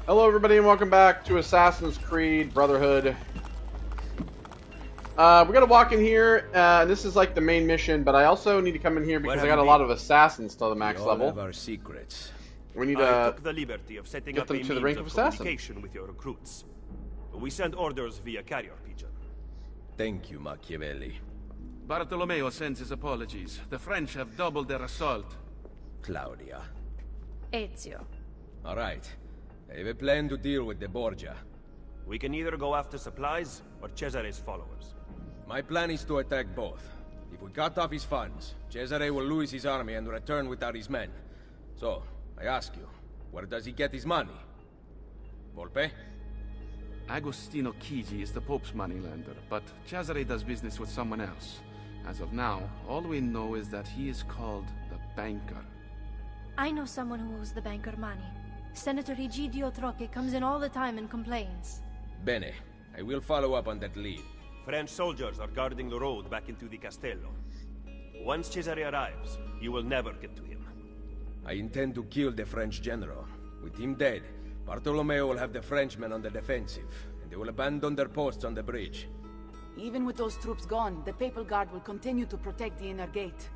Hello everybody and welcome back to Assassin's Creed Brotherhood. We're gonna walk in here, and this is like the main mission, but I also need to come in here because I got a lot of assassins till the max level. Have our secrets. We need I took the liberty of setting get up them a to the means rank of of assassin. communication with your recruits. We send orders via carrier pigeon. Thank you, Machiavelli. Bartolomeo sends his apologies. The French have doubled their assault. Claudia. Ezio. All right. I have a plan to deal with the Borgia. We can either go after supplies or Cesare's followers. My plan is to attack both. If we cut off his funds, Cesare will lose his army and return without his men. So, I ask you, where does he get his money? Volpe? Agostino Chigi is the Pope's moneylender, but Cesare does business with someone else. As of now, all we know is that he is called the Banker. I know someone who owes the banker money. Senator Egidio Troche comes in all the time and complains. Bene. I will follow up on that lead. French soldiers are guarding the road back into the Castello. Once Cesare arrives, you will never get to him. I intend to kill the French general. With him dead, Bartolomeo will have the Frenchmen on the defensive, and they will abandon their posts on the bridge. Even with those troops gone, the Papal Guard will continue to protect the inner gate.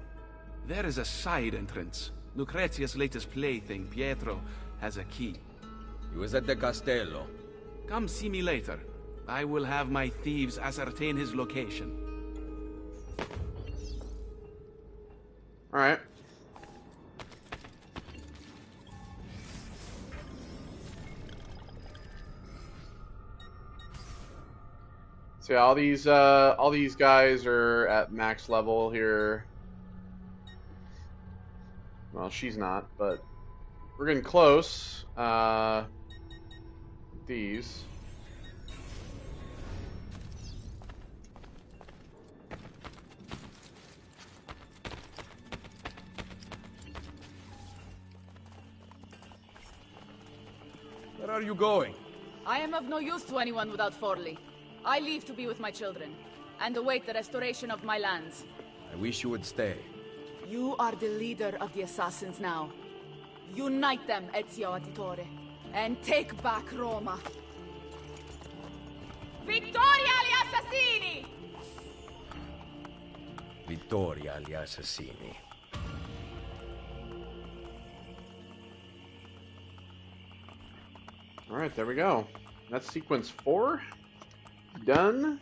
There is a side entrance. Lucrezia's latest plaything, Pietro, has a key. He was at the Castello. Come see me later. I will have my thieves ascertain his location. Alright. So yeah, all these guys are at max level here. Well, she's not, but we're getting close. These. Where are you going? I am of no use to anyone without Forli. I leave to be with my children, and await the restoration of my lands. I wish you would stay. You are the leader of the assassins now. Unite them, Ezio Auditore, and take back Roma. Vittoria agli assassini! Vittoria agli assassini. Alright, there we go. That's sequence 4. Done.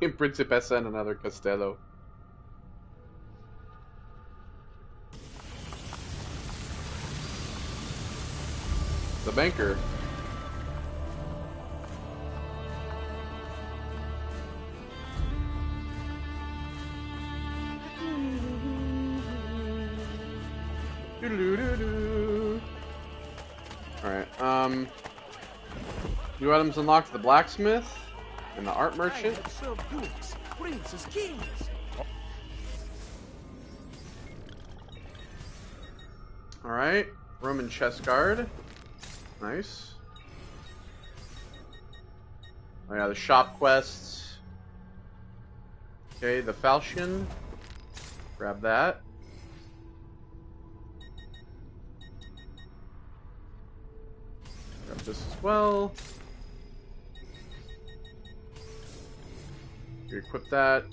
Principessa and another Castello. The banker. Alright, new items unlocked: the blacksmith and the art merchant. Dukes, princes, kings. Alright, Roman chest guard. Nice. Oh yeah, the shop quests. Okay, the falchion. Grab that. Grab this as well. Equip that.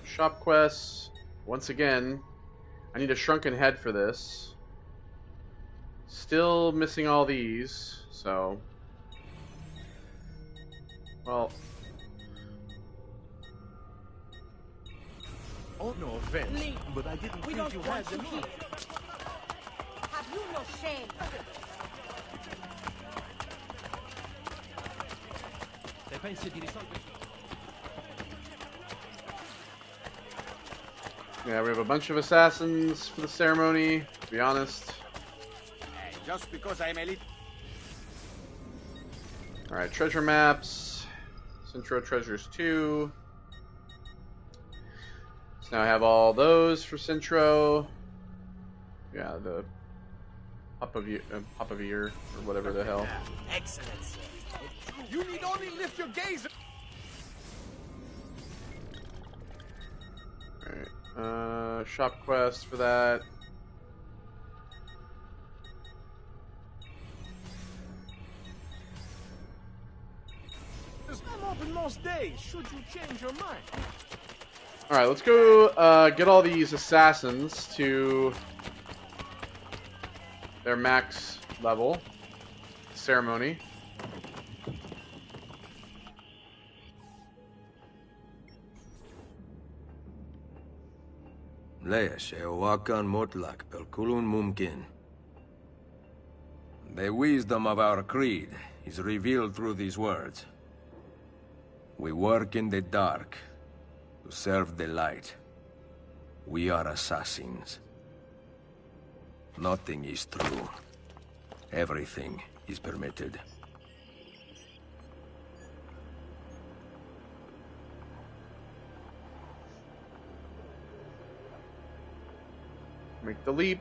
Shop quests. Once again, I need a shrunken head for this. Still missing all these, so. Well. Oh, no offense, but I didn't think you had them here. Have you no shame? Se pensi di risolvere? Yeah, we have a bunch of assassins for the ceremony, to be honest. Just because I'm elite. Alright, treasure maps. Centro Treasures 2. So now I have all those for Centro. Yeah, the Pop of Year, or whatever the hell. Excellent, sir. You need only lift your gaze. Shop quest for that. I'm open most days, should you change your mind. Alright, let's go get all these assassins to their max level. Ceremony. Leia Sheowakan Motlak Pelkulun Mumkin. The wisdom of our creed is revealed through these words. We work in the dark to serve the light. We are assassins. Nothing is true. Everything is permitted. Make the leap.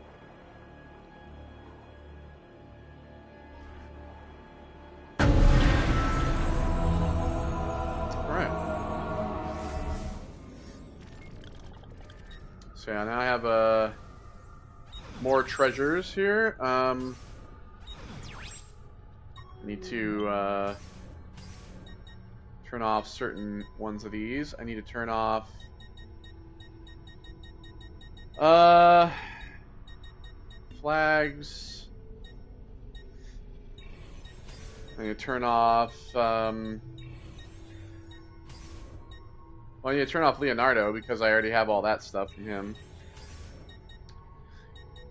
Alright. So yeah, now I have more treasures here. I need to turn off certain ones of these. I need to turn off flags. I'm going to turn off, well, I need to turn off Leonardo because I already have all that stuff from him.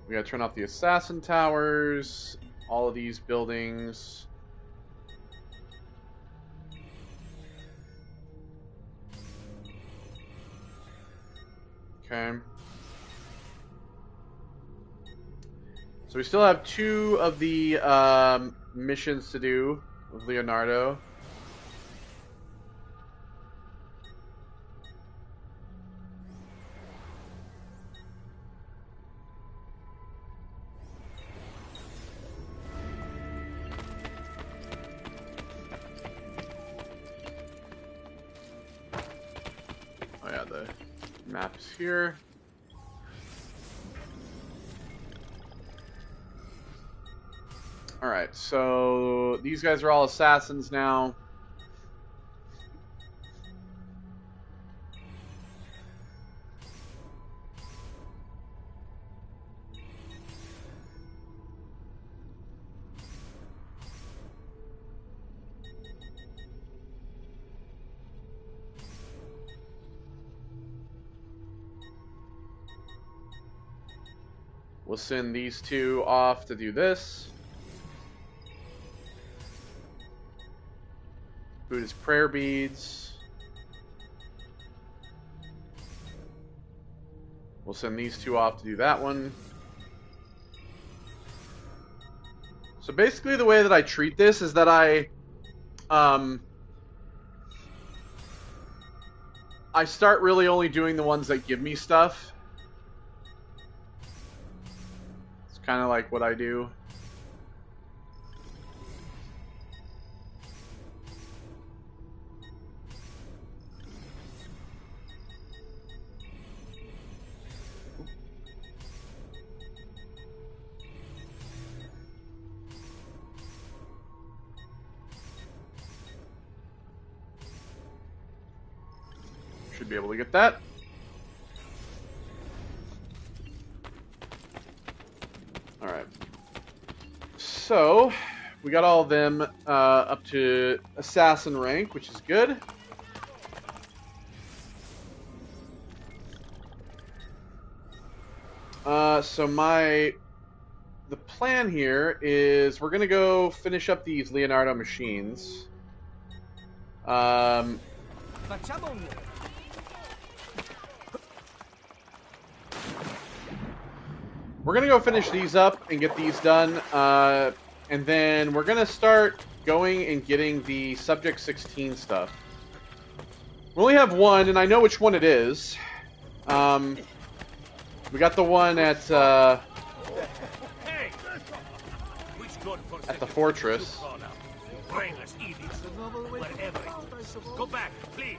We got to turn off the assassin towers, all of these buildings. Okay. So we still have 2 of the missions to do with Leonardo. Oh yeah, the map's here. Alright, so these guys are all assassins now. We'll send these 2 off to do this. Buddhist prayer beads. We'll send these 2 off to do that one. So basically the way that I treat this is that I start really only doing the ones that give me stuff. It's kind of like what I do. Should be able to get that. Alright. So, we got all of them up to assassin rank, which is good. So the plan here is we're gonna go finish up these Leonardo machines. We're gonna go finish these up and get these done, and then we're gonna start going and getting the Subject 16 stuff. We only have one, and I know which one it is. We got the one at the fortress. Go back, please.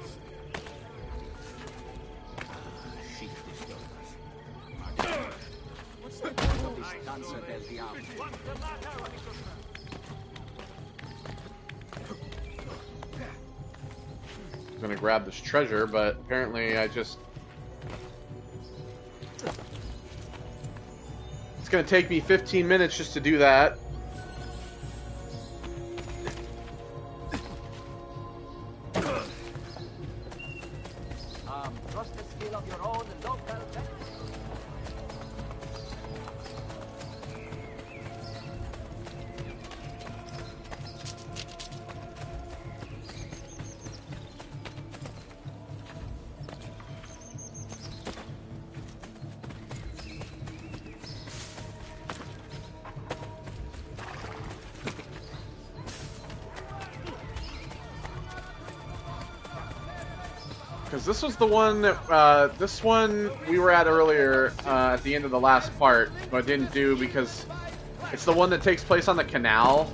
I'm gonna grab this treasure, but apparently I just... It's gonna take me 15 minutes just to do that. Trust the skill of your own local... Because this was the one that, this one we were at earlier at the end of the last part, but didn't do because it's the one that takes place on the canal.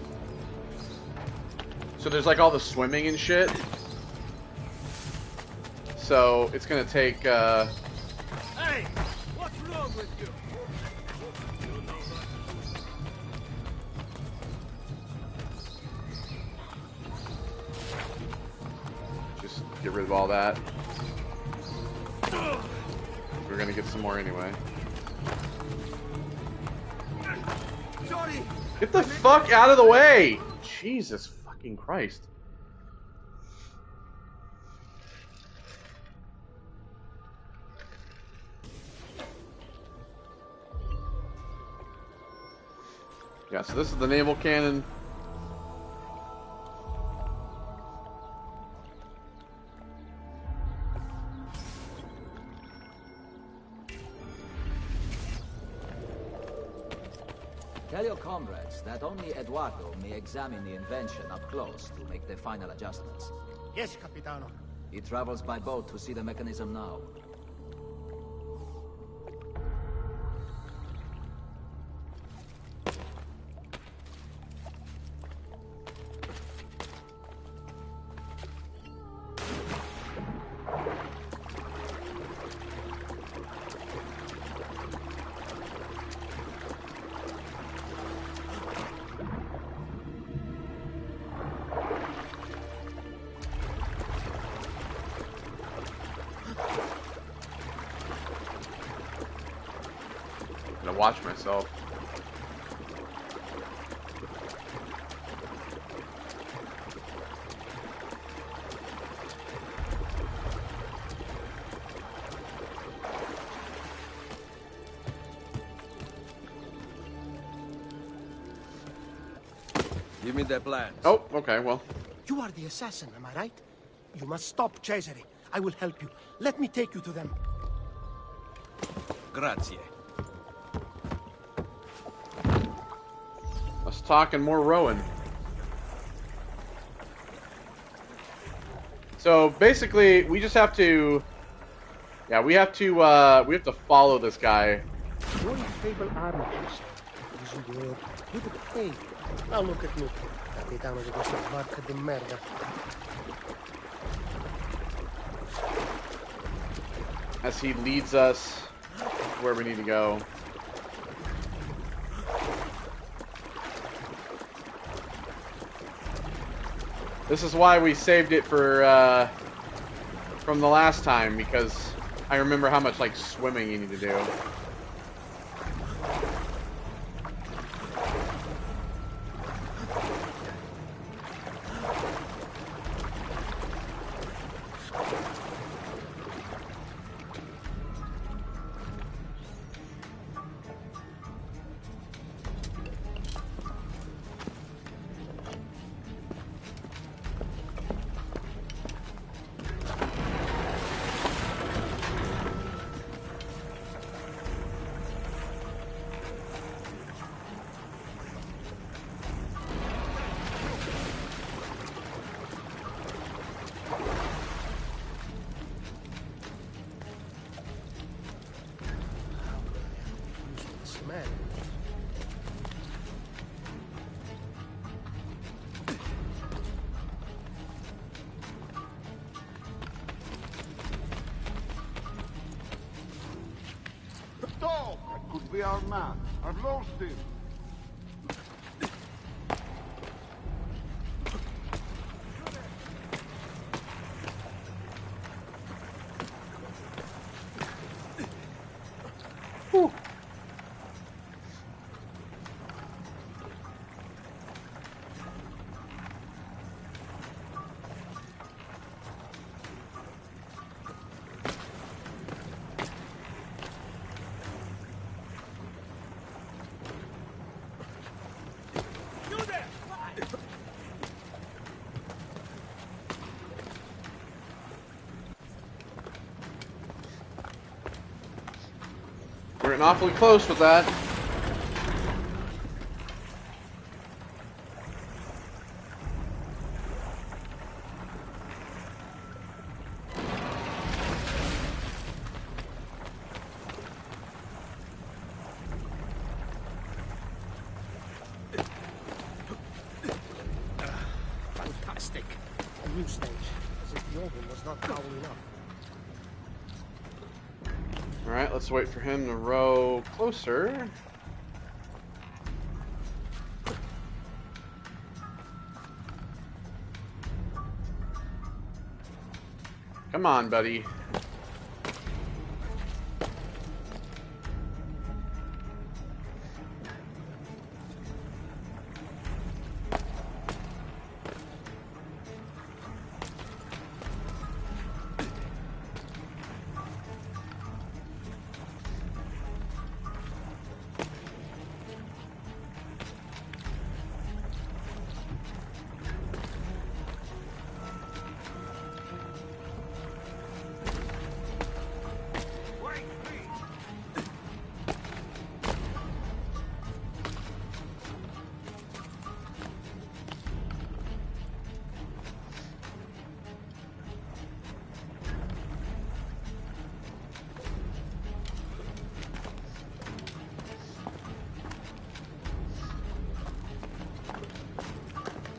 So there's like all the swimming and shit. So it's gonna take, Hey! What's wrong with you? just get rid of all that. We're gonna get some more anyway. Get the fuck out of the way! Jesus fucking Christ. Yeah, so this is the naval cannon. Tell your comrades that only Eduardo may examine the invention up close to make the final adjustments. Yes, Capitano. He travels by boat to see the mechanism now. Watch myself. Give me the plans. Oh, okay, well. You are the assassin, am I right? You must stop Cesare. I will help you. Let me take you to them. Grazie. Less talk and more rowing. So basically, we just have to, yeah, we have to follow this guy. Your stable armor, Cesare. Easy work. With faith. Now look at me. Capitano di questa barca di merda. As he leads us where we need to go. This is why we saved it for from the last time, because I remember how much like swimming you need to do. Could be our man. I've lost him. Whew. We're getting awfully close with that. Fantastic. A new stage. As if the old one was not powerful enough. Alright, let's wait for him to row closer. Come on, buddy.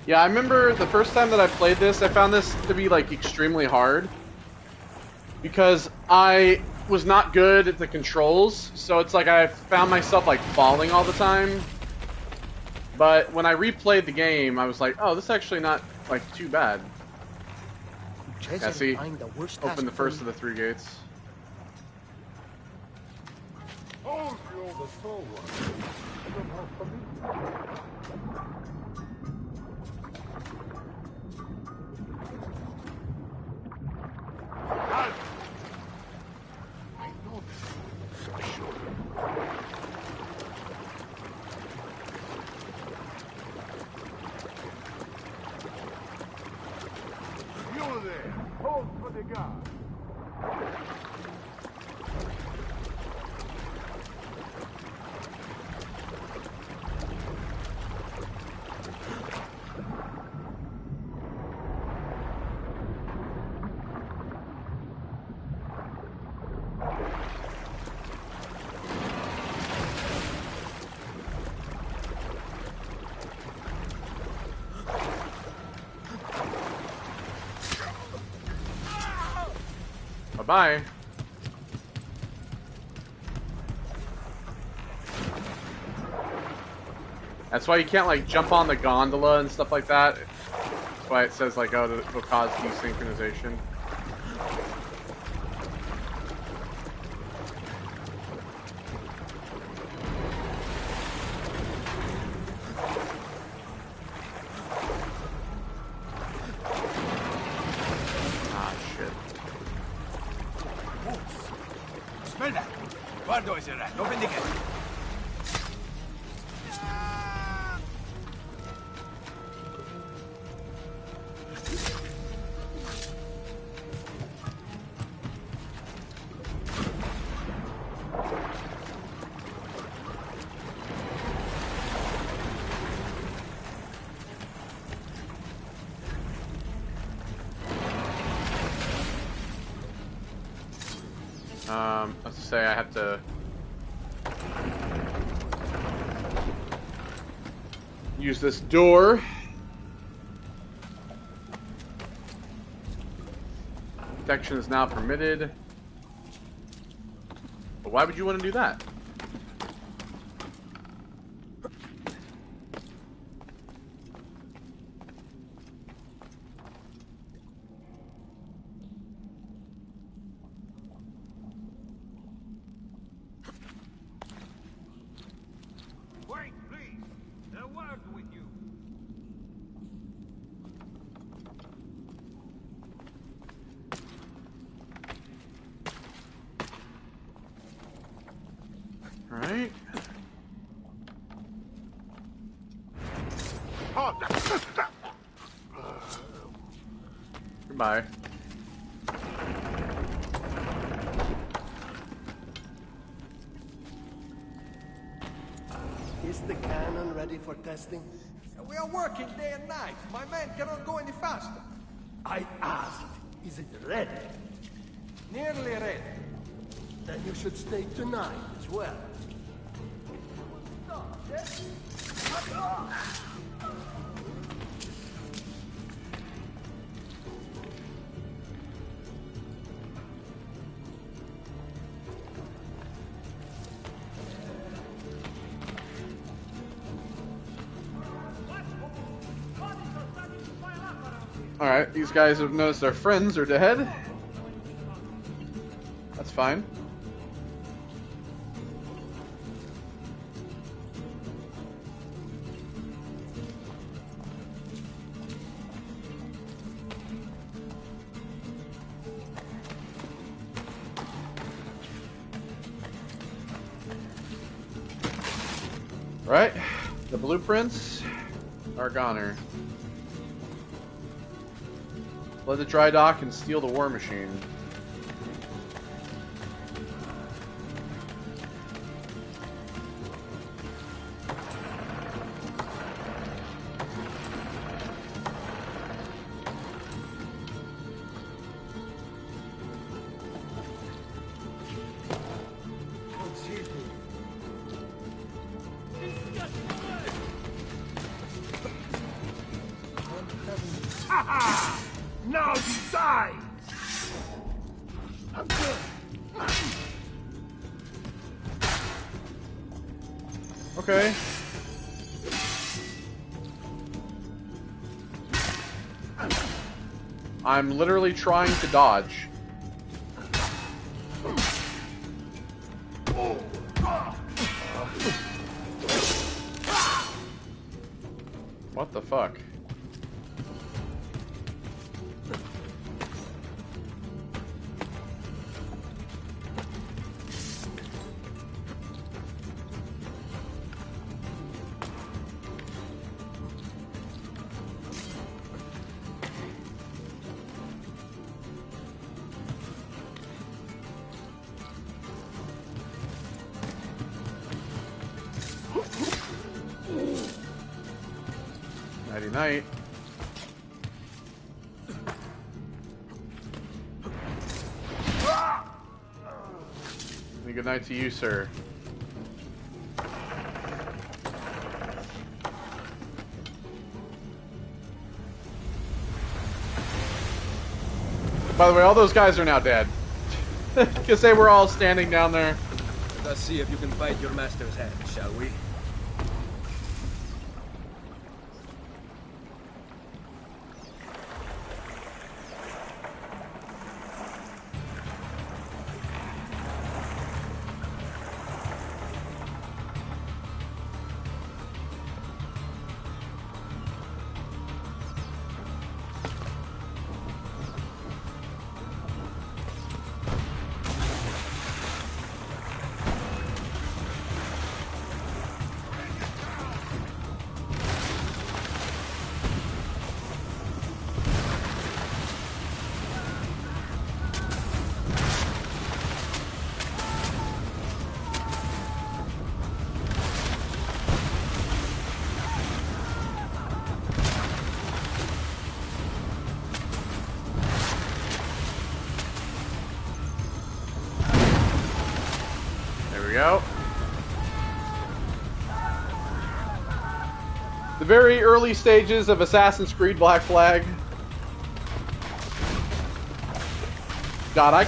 Yeah, I remember the first time that I played this, I found this to be like extremely hard because I was not good at the controls, so it's like I found myself like falling all the time. But when I replayed the game, I was like, oh, this is actually not like too bad. Yeah, see, open the first of the 3 gates. Bye-bye. That's why you can't like jump on the gondola and stuff like that. That's why it says like, oh, it'll cause desynchronization. Open the gate. Let's say I have to use this door. Protection is now permitted. But why would you want to do that? Alright. Goodbye. Is the cannon ready for testing? We are working day and night. My men cannot go any faster. I asked, is it ready? Nearly ready. Then you should stay tonight as well. Alright, these guys have noticed their friends are dead. That's fine. Right, the blueprints are goner. Flood the dry dock and steal the war machine. Now you die! Okay. I'm literally trying to dodge. What the fuck? Nighty night. And good night to you, sir. By the way, all those guys are now dead. Because they were all standing down there. Let us see if you can bite your master's hand, shall we? Go. The very early stages of Assassin's Creed Black Flag. God, I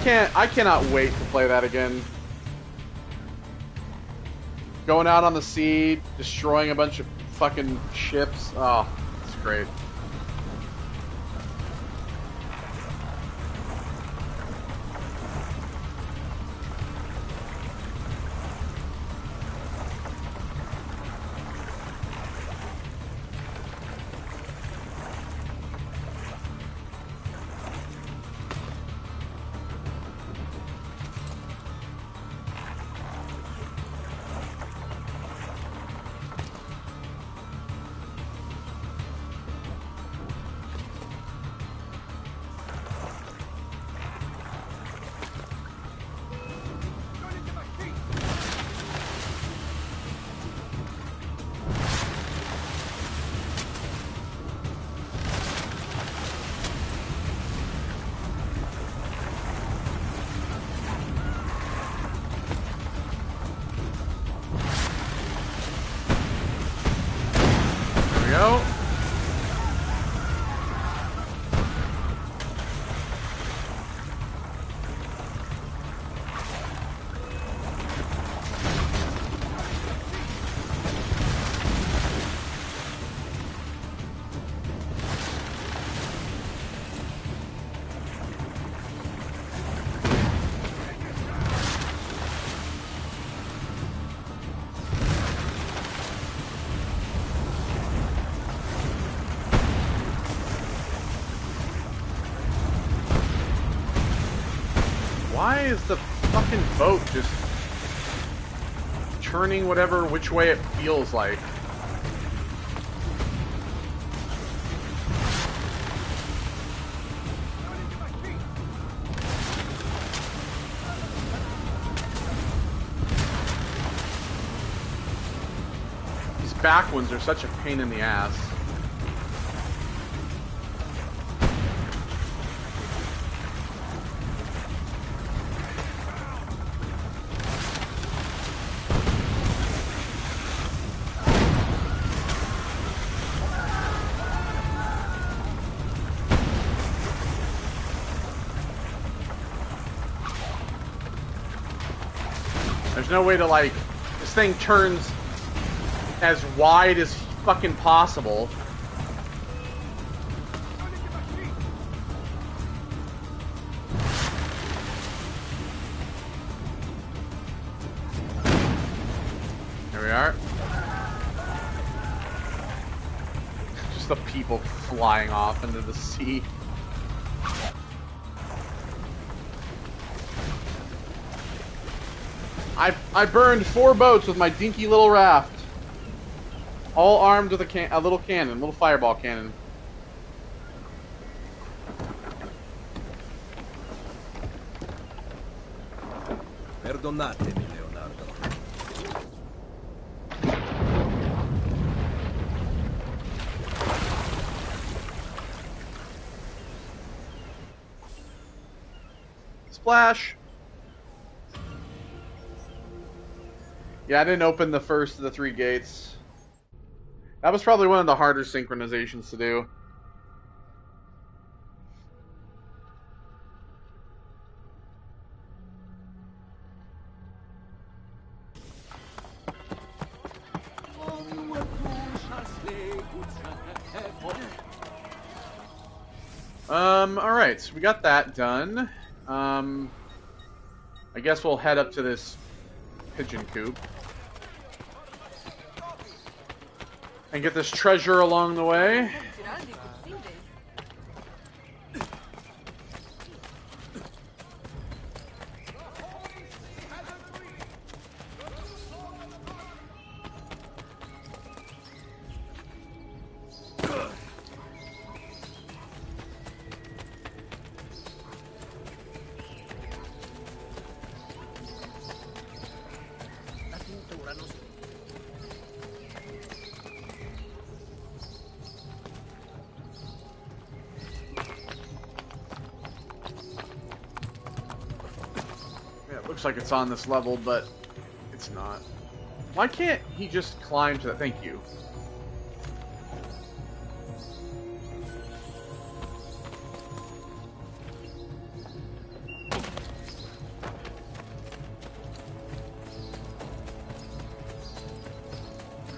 cannot wait to play that again. Going out on the sea, destroying a bunch of fucking ships. Oh, it's great. Why is the fucking boat just turning which way it feels like? These back ones are such a pain in the ass. There's no way to, like, this thing turns as wide as fucking possible. There we are. Just the people flying off into the sea. I burned 4 boats with my dinky little raft. All armed with a little cannon, little fireball cannon. Perdonatemi, Leonardo. Splash! Yeah, I didn't open the first of the 3 gates. That was probably one of the harder synchronizations to do. Alright, so we got that done. I guess we'll head up to this pigeon coop and get this treasure along the way. Looks like it's on this level, but it's not. Why can't he just climb to that? Thank you.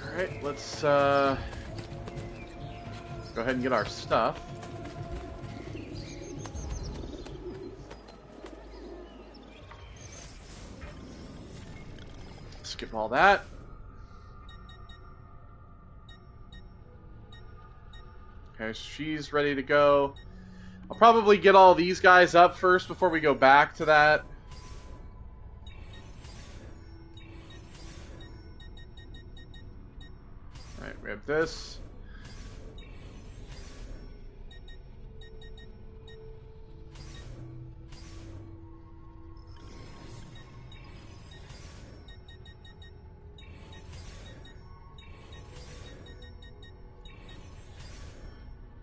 Alright, let's go ahead and get our stuff. Skip all that. Okay, she's ready to go. I'll probably get all these guys up first before we go back to that. Alright, we have this.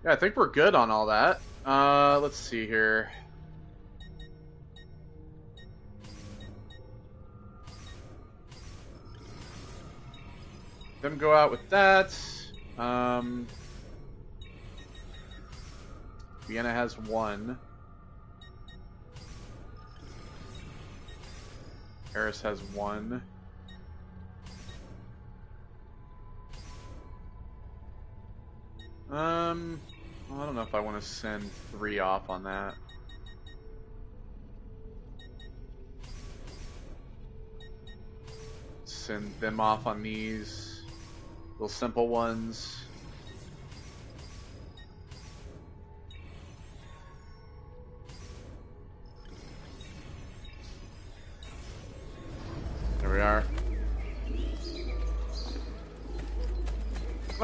Yeah, I think we're good on all that. Let's see here. Them go out with that. Vienna has 1. Paris has 1. I don't know if I want to send 3 off on that. Send them off on these little simple ones.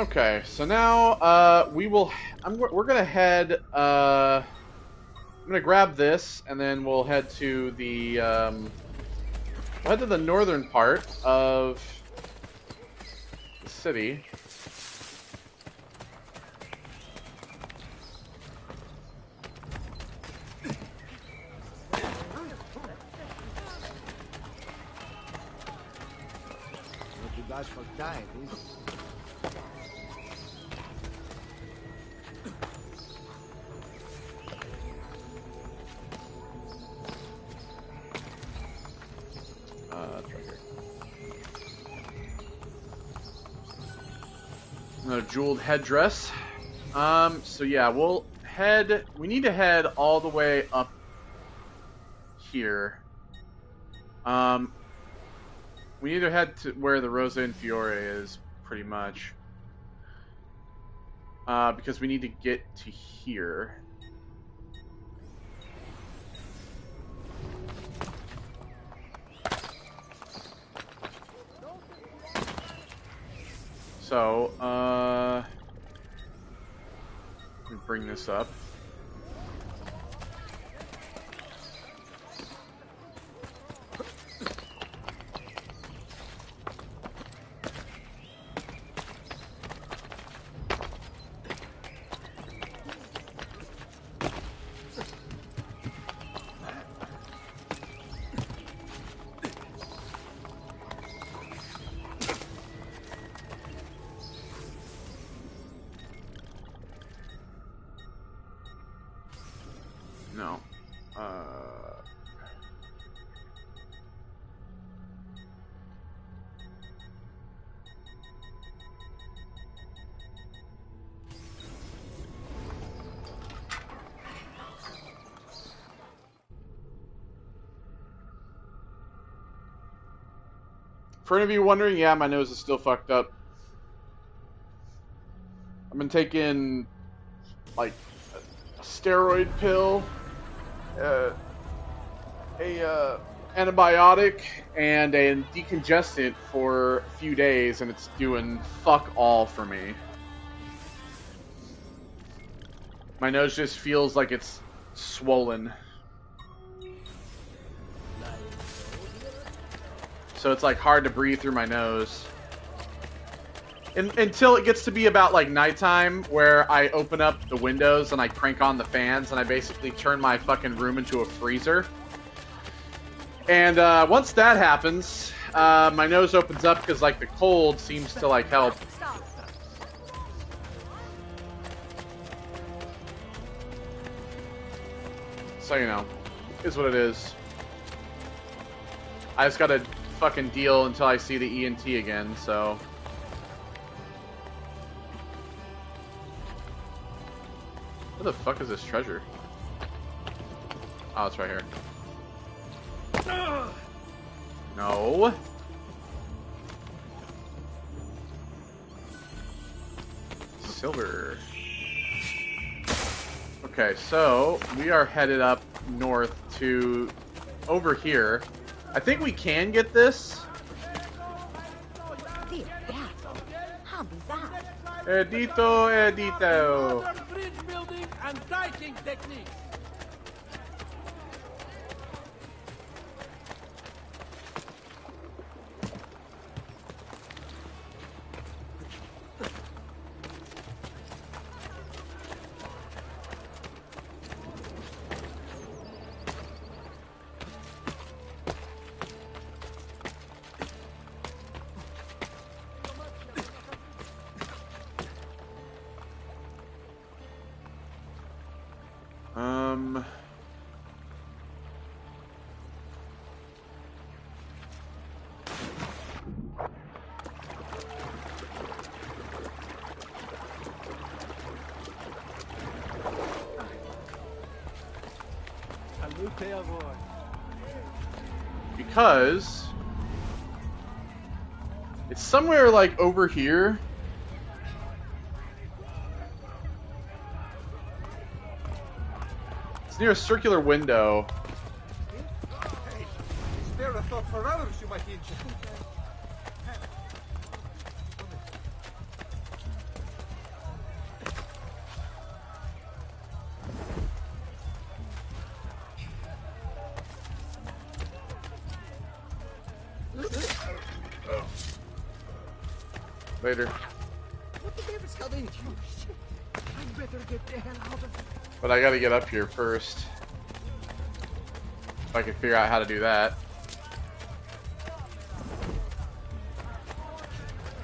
Okay, so now we will. We're gonna head. I'm gonna grab this, and then we'll head to the northern part of the city. What you guys for time, is it? It's right here. Another jeweled headdress. So yeah, we'll head. We need to head all the way up here. We need to head to where the Rosa and Fiore is, pretty much. Because we need to get to here. So, let me bring this up. No. For any of you wondering, yeah, my nose is still fucked up. I've been taking, like, a steroid pill, a antibiotic, and a decongestant for a few days, and it's doing fuck all for me. My nose just feels like it's swollen. So it's like hard to breathe through my nose. Until it gets to be about like nighttime, where I open up the windows and I crank on the fans and I basically turn my fucking room into a freezer. And once that happens, my nose opens up because like the cold seems to like help. So you know, is what it is. I just gotta fucking deal until I see the ENT again, so. Where the fuck is this treasure? Oh, it's right here. No. Silver. Okay, so we are headed up north to over here. I think we can get this. Edito. Bridge building and diking techniques. Because it's somewhere like over here. It's near a circular window. Hey, spare a thought for others, you might be interested. Later. What the damn is coming? Shit. I better get the hell out of here. But I gotta get up here first. If I can figure out how to do that.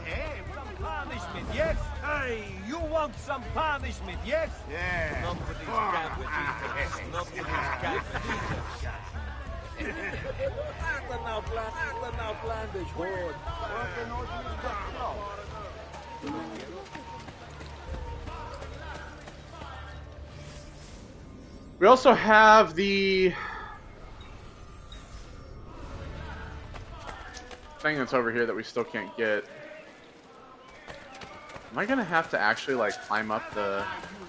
Hey, some punishment, yes? Hey, you want some punishment, yes? Yeah. Not for these cabbages. Not for these cabbages. We also have the thing that's over here that we still can't get. Am I gonna have to actually like climb up the...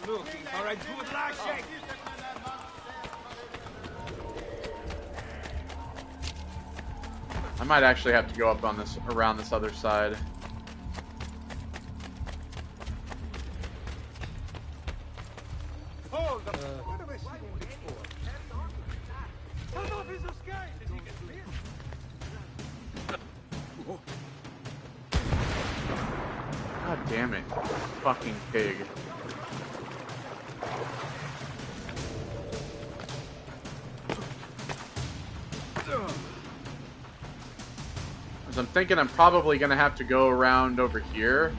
Looking for a good lashing. I might actually have to go up on this, around this other side. Hold up. What have I seen him before? Turn off his escape. Is he get clear? God damn it. Fucking pig. I'm thinking I'm probably gonna have to go around over here.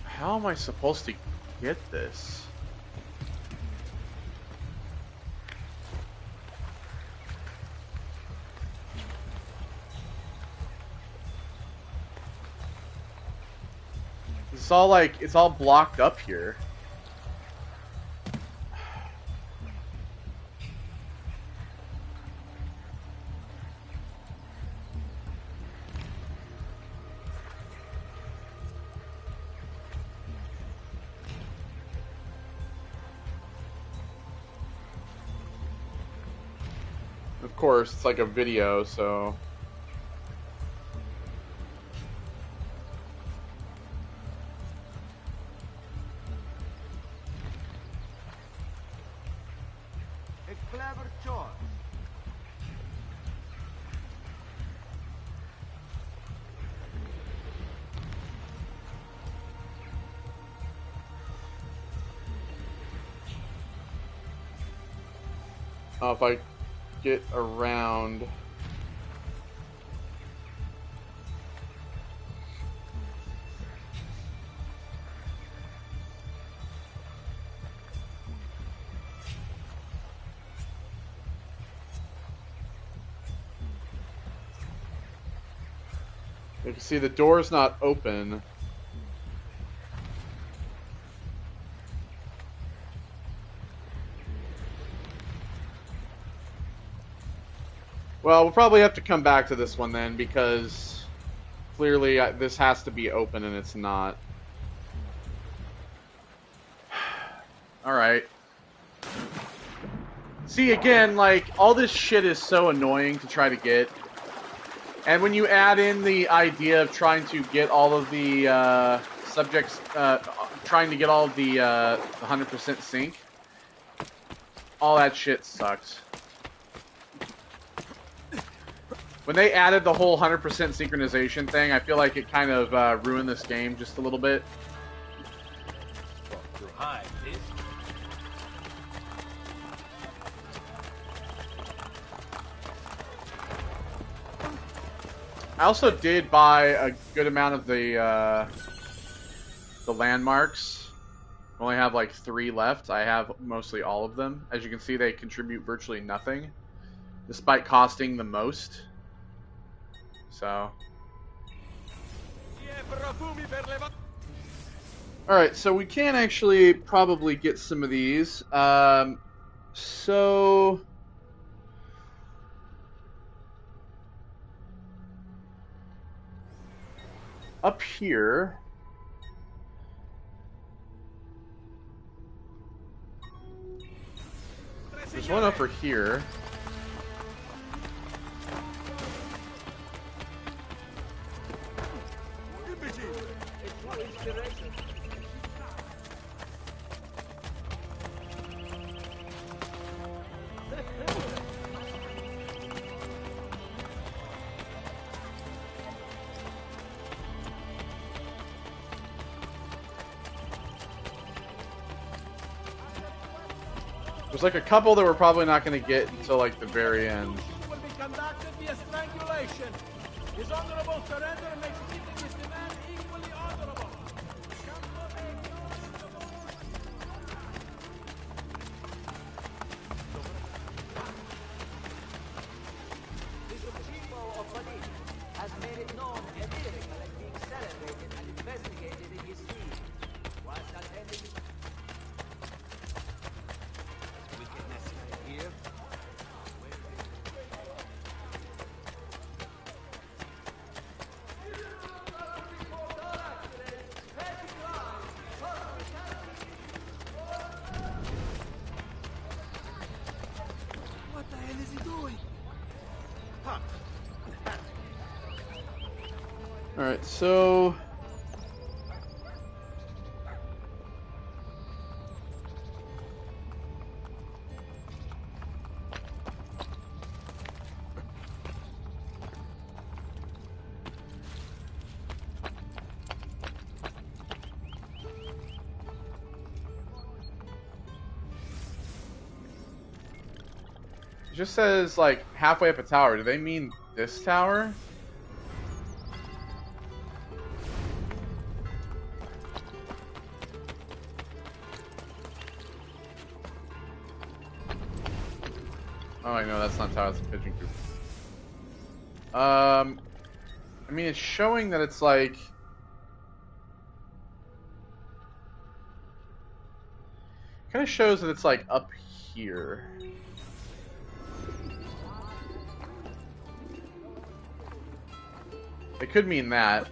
How am I supposed to get this? It's all like, it's all blocked up here. Of course, it's like a video, so... A clever choice. Oh, if I get around... You can see the door's not open. Well, we'll probably have to come back to this one then, because clearly this has to be open and it's not. Alright. See, again, like, all this shit is so annoying to try to get. And when you add in the idea of trying to get all of the subjects, trying to get all of the 100% sync, all that shit sucks. When they added the whole 100% synchronization thing, I feel like it kind of ruined this game just a little bit. I also did buy a good amount of the landmarks. I only have like 3 left. I have mostly all of them. As you can see, they contribute virtually nothing, despite costing the most. So. Alright, so we can actually probably get some of these. So... Up here... There's one over here. There's like a couple that we're probably not going to get until like the very end. Will be conducted via strangulation. His honorable surrender makes keeping his demand equally honorable. The Supremo of Vidic has made it known a miracle is being celebrated and investigated in his name. Whilst attending Wickedness here. What the hell is he doing? Alright, so... It just says, like, halfway up a tower. Do they mean this tower? Oh, I know that's not tower, it's a pigeon coop. I mean, it's showing that it's like... kind of shows that it's like up here. It could mean that.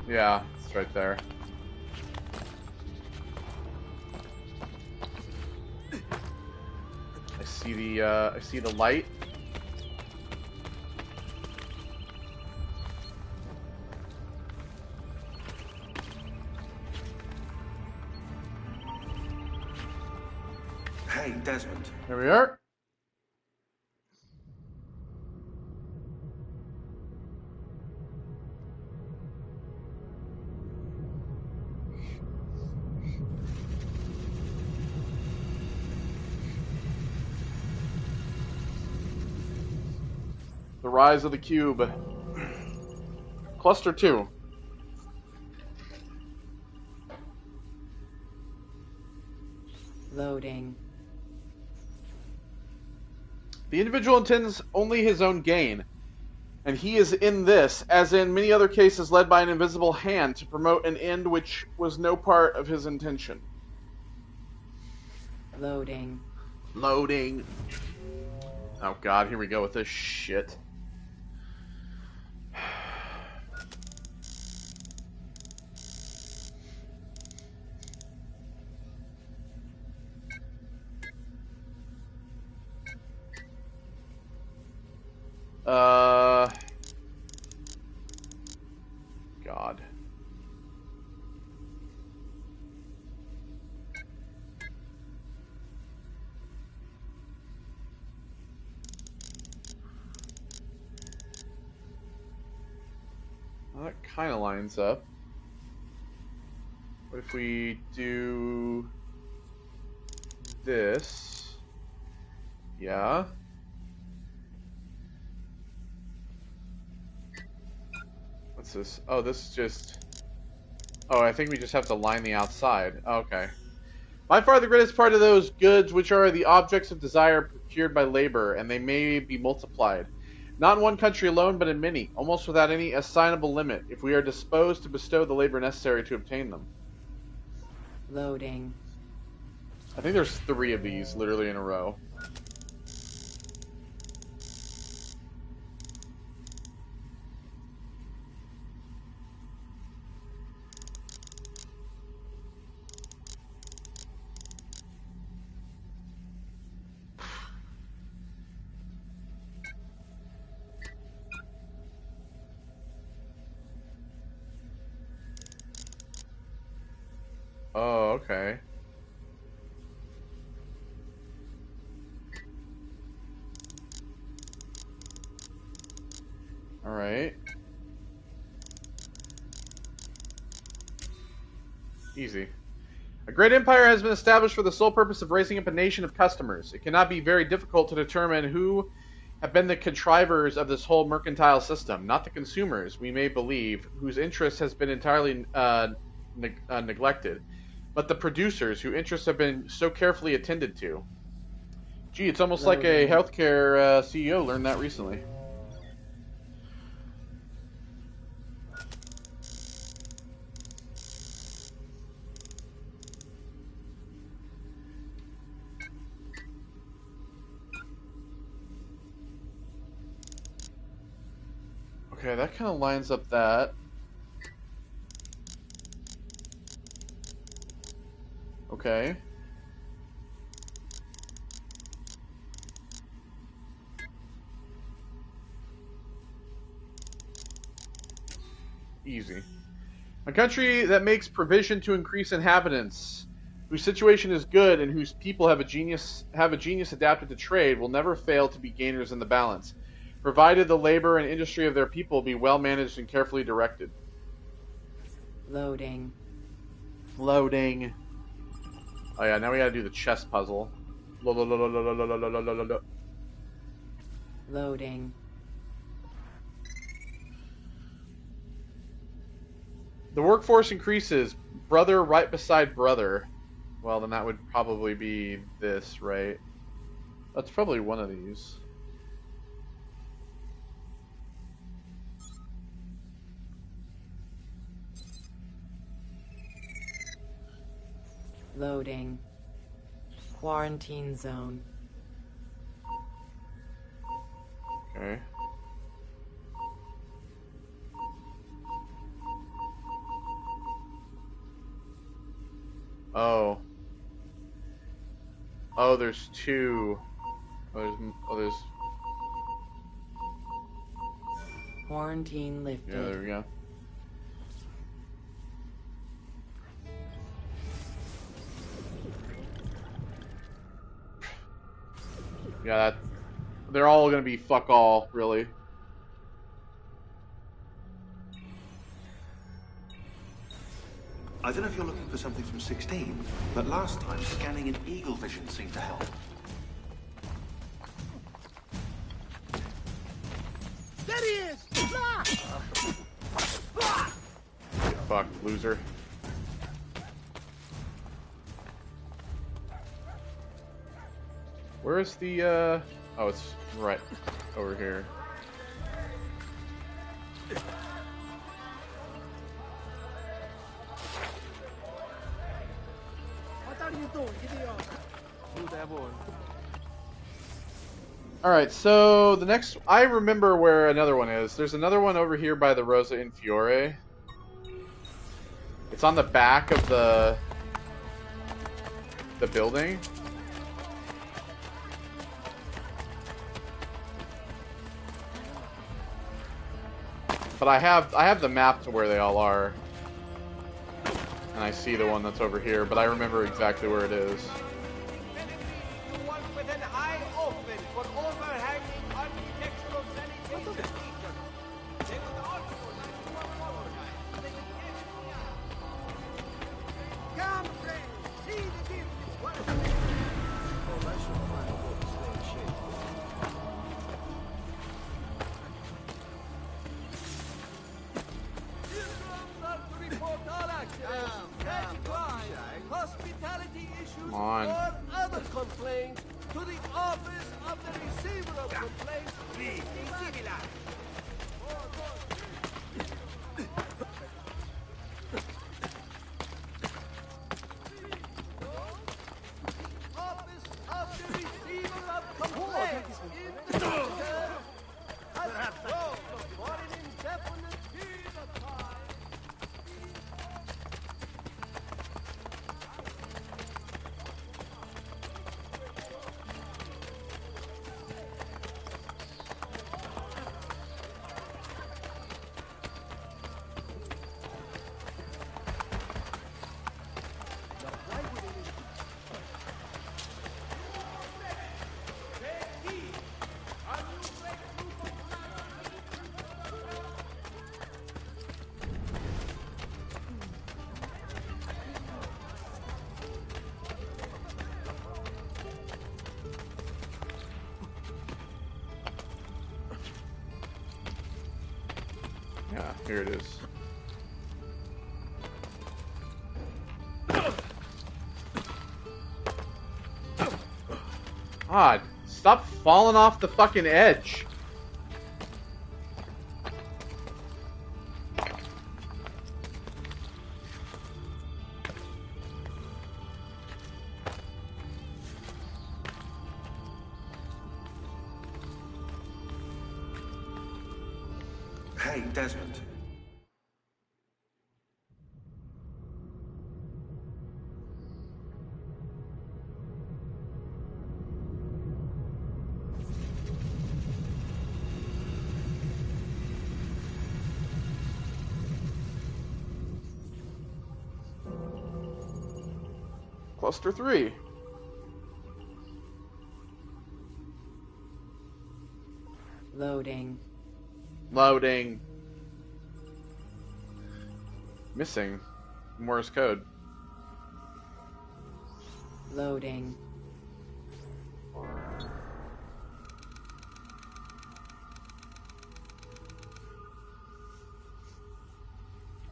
Yeah, it's right there. I see the light. Hey, Desmond. Here we are. The Rise of the Cube. Cluster 2. Loading. The individual intends only his own gain, and he is in this, as in many other cases, led by an invisible hand to promote an end which was no part of his intention. Loading. Loading. Oh god, here we go with this shit. God. Well, that kind of lines up. What if we do this? Yeah. What's this? Oh, this is just... Oh, I think we just have to line the outside. Okay. By far the greatest part of those goods, which are the objects of desire procured by labor, and they may be multiplied. Not in one country alone, but in many, almost without any assignable limit, if we are disposed to bestow the labor necessary to obtain them. Loading. I think there's 3 of these, literally in a row. Oh, okay. All right. Easy. A great empire has been established for the sole purpose of raising up a nation of customers. It cannot be very difficult to determine who have been the contrivers of this whole mercantile system. Not the consumers, we may believe, whose interest has been entirely neglected, but the producers, whose interests have been so carefully attended to. Gee, it's almost like a healthcare CEO learned that recently. Okay, that kind of lines up that. Okay. Easy. A country that makes provision to increase inhabitants, whose situation is good and whose people have a genius adapted to trade, will never fail to be gainers in the balance, provided the labor and industry of their people be well managed and carefully directed. Loading. Loading. Oh yeah, now we gotta do the chess puzzle. Loading. The workforce increases. Brother right beside brother. Well, then that would probably be this, right? That's probably one of these. Loading. Quarantine zone. Okay. Oh. Oh, there's two. There's Quarantine lifted. Yeah, there we go. Yeah, they're all gonna be fuck all, really. I don't know if you're looking for something from 16, but last time scanning in eagle vision seemed to help. There he is! Fuck, loser. Where is the, oh, it's right over here. What are you doing? Alright, so the next... I remember where another one is. There's another one over here by the Rosa in Fiore. It's on the back of the building. But I have the map to where they all are. And I see the one that's over here, but I remember exactly where it is. Hospitality issues Come on. or other complaints to the office of the receiver of complaints. Office of the receiver of complaints in the future has closed for an indefinite period of time. here it is. God, stop falling off the fucking edge. Hey, Desmond. Cluster 3. Loading. Loading. Missing. Morse code. Loading.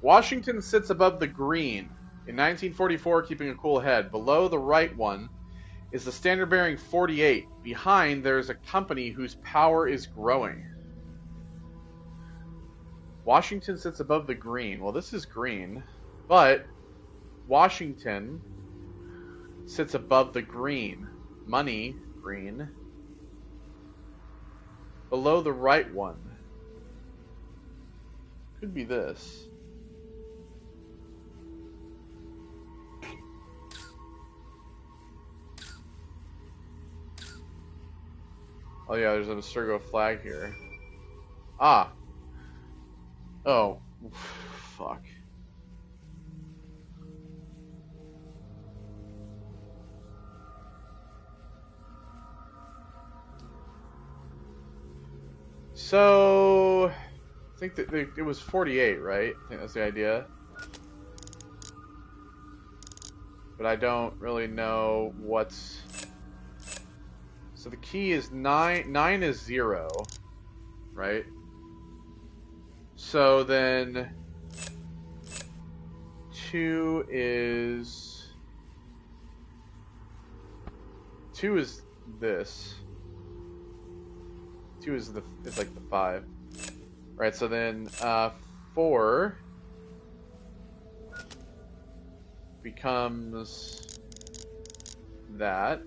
Washington sits above the green. In 1944, keeping a cool head. Below the right one is the standard bearing 48. Behind, there is a company whose power is growing. Washington sits above the green. Well, this is green, but Washington sits above the green. Money, green. Below the right one. Could be this. Oh yeah, there's an Abstergo flag here. Ah. Oh. Fuck. So, I think that it was 48, right? I think that's the idea. But I don't really know what's... So the key is 9. 9 is 0, right? So then 2 is... 2 is this. 2 is like the 5. Right, so then 4 becomes that.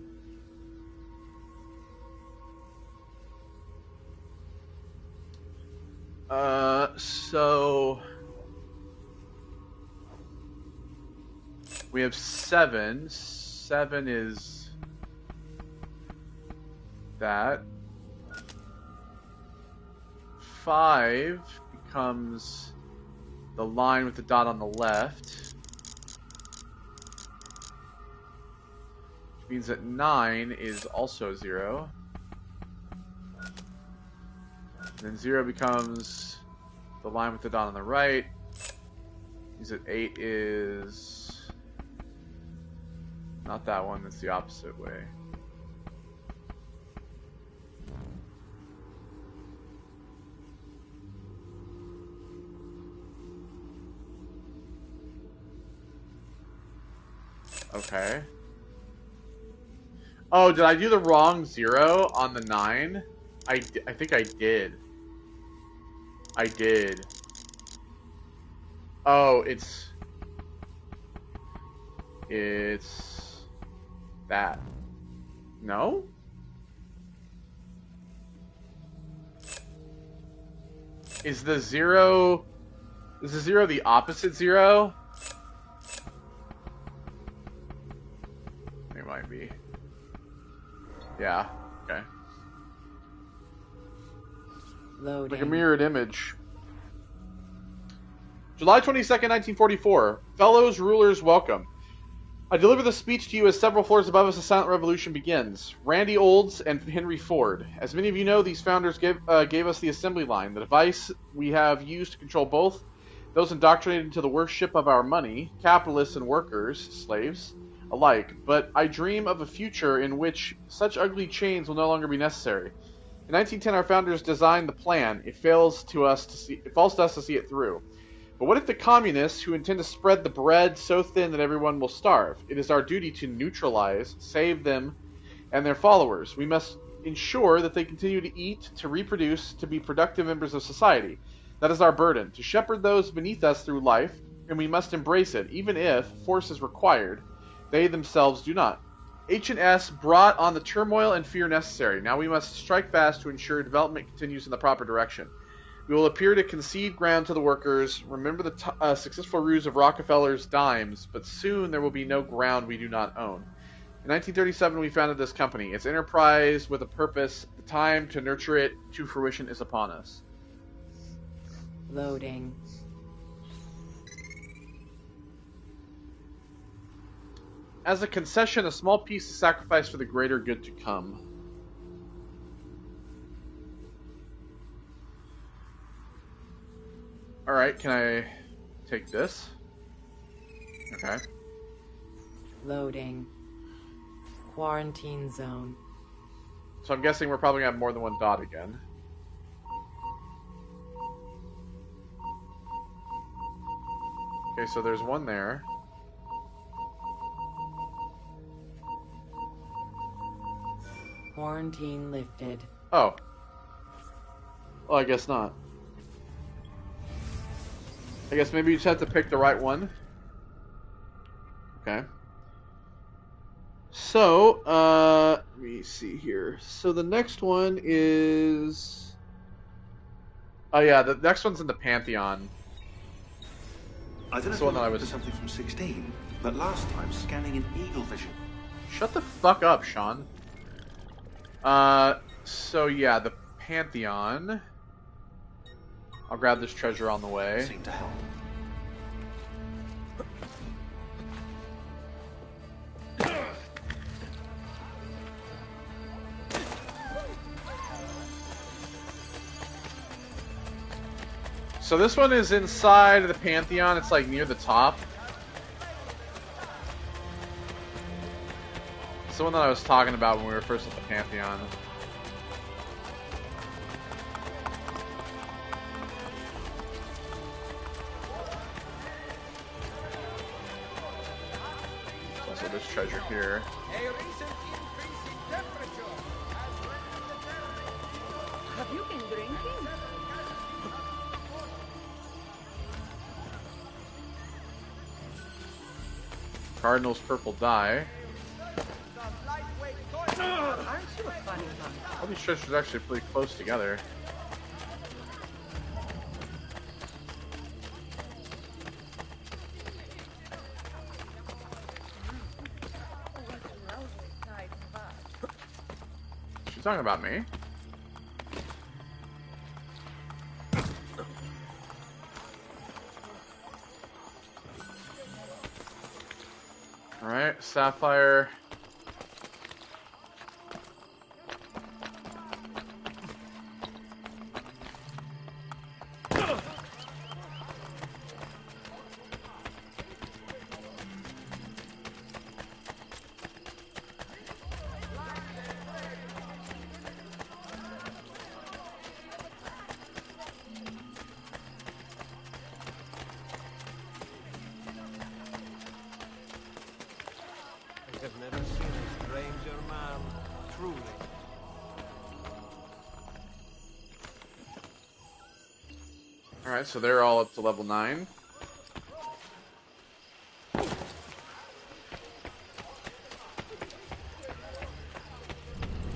So we have 7. 7 is that. 5 becomes the line with the dot on the left, which means that 9 is also 0. And then 0 becomes the line with the dot on the right. Means that 8 is not that one, that's the opposite way. Okay. Oh, did I do the wrong 0 on the 9? I think I did. I did. Oh, it's that. No? Is the 0 the opposite 0? It might be. Yeah, okay. Loading. Like a mirrored image. July 22nd, 1944. Fellows, rulers, welcome. I deliver the speech to you as several floors above us the silent revolution begins. Randy Olds and Henry Ford. As many of you know, these founders gave us the assembly line, the device we have used to control both those indoctrinated into the worship of our money, capitalists and workers, slaves, alike. But I dream of a future in which such ugly chains will no longer be necessary. In 1910, our founders designed the plan. It falls to us to see it through. But what if the communists, who intend to spread the bread so thin that everyone will starve? It is our duty to neutralize, save them, and their followers. We must ensure that they continue to eat, to reproduce, to be productive members of society. That is our burden, to shepherd those beneath us through life, and we must embrace it, even if force is required. They themselves do not. H&S brought on the turmoil and fear necessary. Now we must strike fast to ensure development continues in the proper direction. We will appear to concede ground to the workers. Remember the successful ruse of Rockefeller's dimes, but soon there will be no ground we do not own. In 1937, we founded this company. Its enterprise with a purpose. The time to nurture it to fruition is upon us. Loading. As a concession, a small piece is sacrificed for the greater good to come. Alright, can I take this? Okay. Loading. Quarantine zone. So I'm guessing we're probably going to have more than one dot again. Okay, so there's one there. Quarantine lifted. Oh. Well, I guess not. I guess maybe you just have to pick the right one. Okay. So, let me see here. So the next one is... Oh yeah, the next one's in the Pantheon. I don't know if I was something from 16, but last time scanning in eagle vision. Shut the fuck up, Shaun. So yeah, the Pantheon. I'll grab this treasure on the way. Seemed to help. So this one is inside of the Pantheon. It's like near the top. It's the one that I was talking about when we were first at the Pantheon. There's also this treasure here. A recent increase in temperature has rendered the terrain. Have you been drinking? Cardinal's purple dye. Aren't you a funny one? All these treasures are actually pretty close together. She's talking about me. Alright, sapphire. I've never seen a stranger man, truly. Alright, so they're all up to level 9.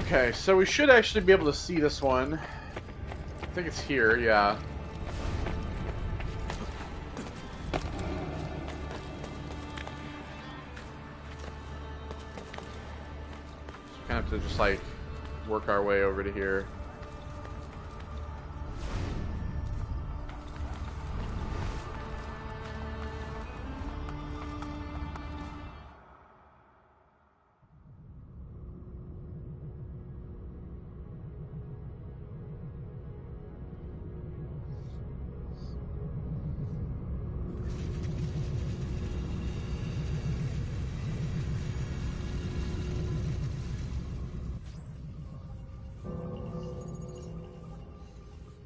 Okay, so we should actually be able to see this one. I think it's here, yeah. Kind of have to just like work our way over to here.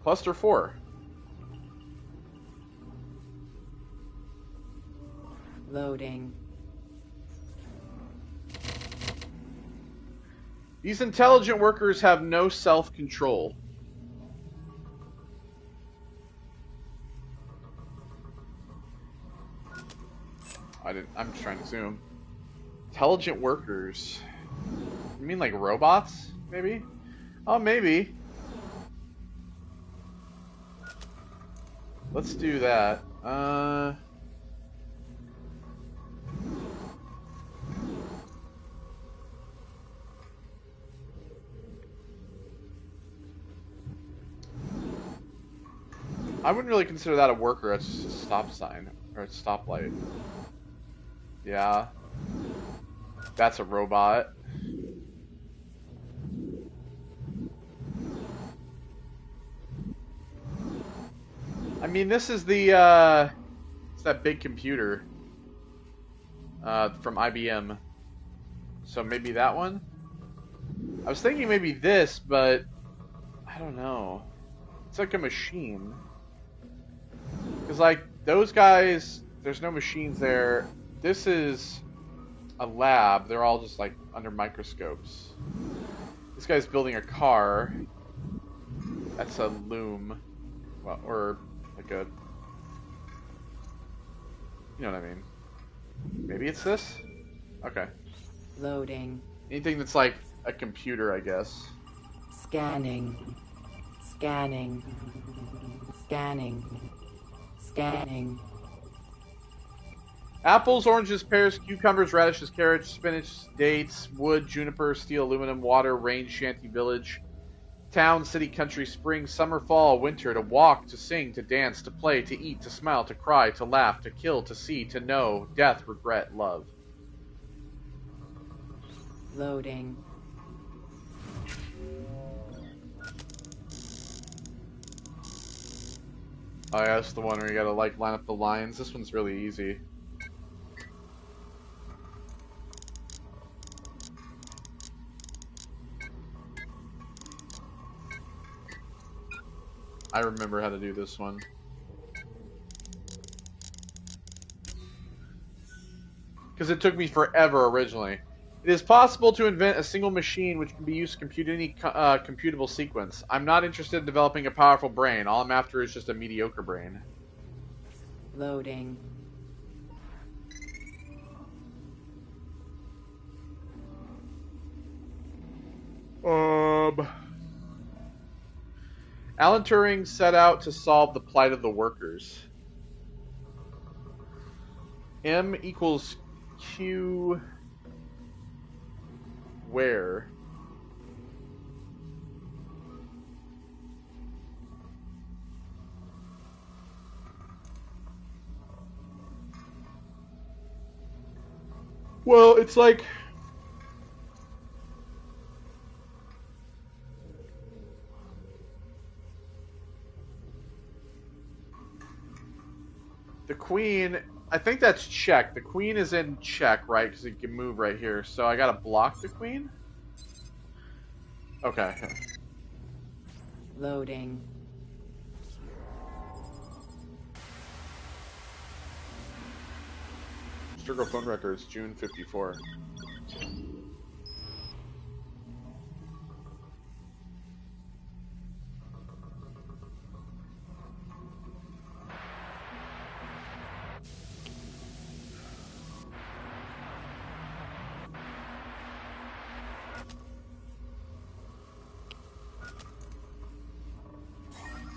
Cluster 4. Loading. These intelligent workers have no self-control. I'm just trying to zoom. Intelligent workers. You mean like robots, maybe? Oh, maybe. Let's do that. I wouldn't really consider that a worker. It's just a stop sign or a stoplight. Yeah, that's a robot. I mean, this is the it's that big computer from IBM. So maybe that one. I was thinking maybe this, but I don't know. It's like a machine. Because, like, those guys, there's no machines there. This is a lab. They're all just, like, under microscopes. This guy's building a car. That's a loom. Well, or, like a... You know what I mean. Maybe it's this? Okay. Loading. Anything that's, like, a computer, I guess. Scanning. Scanning. Scanning. Scanning. Apples, oranges, pears, cucumbers, radishes, carrots, spinach, dates, wood, juniper, steel, aluminum, water, range, shanty, village, town, city, country, spring, summer, fall, winter, to walk, to sing, to dance, to play, to eat, to smile, to cry, to laugh, to kill, to see, to know, death, regret, love. Loading. Oh yeah, that's the one where you gotta like line up the lines. This one's really easy. I remember how to do this one. Because it took me forever originally. It is possible to invent a single machine which can be used to compute any computable sequence. I'm not interested in developing a powerful brain. All I'm after is just a mediocre brain. Loading. Alan Turing set out to solve the plight of the workers. M equals Q... Where? Well, it's like... The queen... I think that's check. The queen is in check, right? Because it can move right here. So I gotta block the queen? Okay. Loading. Sturgo phone records, June 54.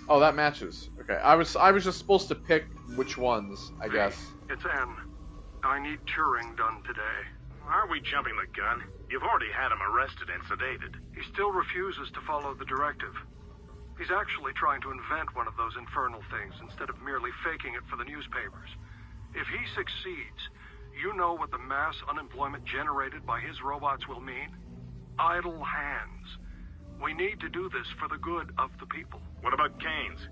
Oh, that matches. Okay, I was just supposed to pick which ones, I guess. It's M. I need Turing done today. Are we jumping the gun? You've already had him arrested and sedated. He still refuses to follow the directive. He's actually trying to invent one of those infernal things instead of merely faking it for the newspapers. If he succeeds, you know what the mass unemployment generated by his robots will mean? Idle hands. We need to do this for the good of the people. What about Keynes?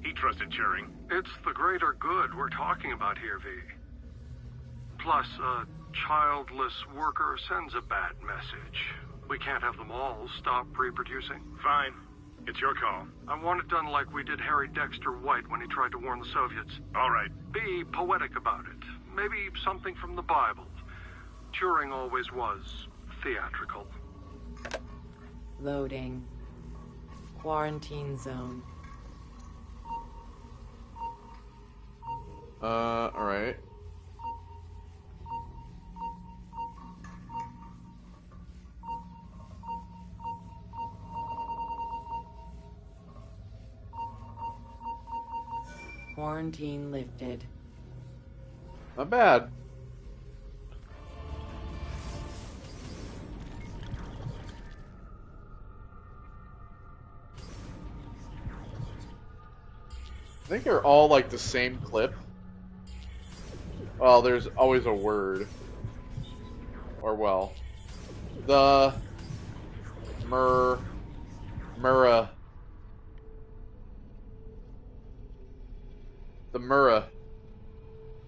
He trusted Turing. It's the greater good we're talking about here, V. Plus, a childless worker sends a bad message. We can't have them all stop reproducing. Fine. It's your call. I want it done like we did Harry Dexter White when he tried to warn the Soviets. All right. Be poetic about it. Maybe something from the Bible. Turing always was theatrical. Loading. Quarantine zone. Alright. Quarantine lifted. Not bad. I think they're all like the same clip. Well, there's always a word. Or well. The Murrah. The Murrah.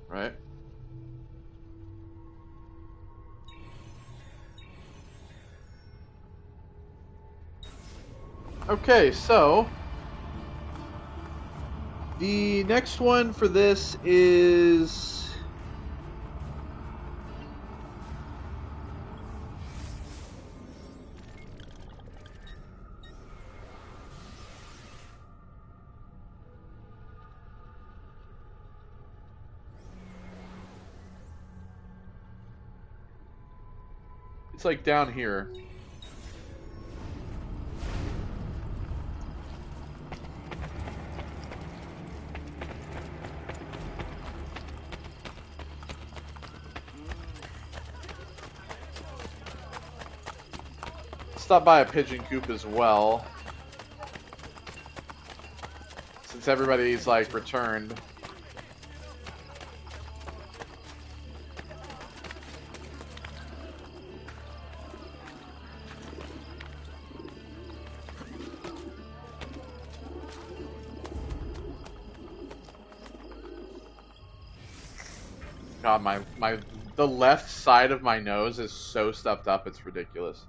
Right? Okay, so the next one for this is it's like down here. Stop by a pigeon coop as well, since everybody's like returned. God, the left side of my nose is so stuffed up, it's ridiculous.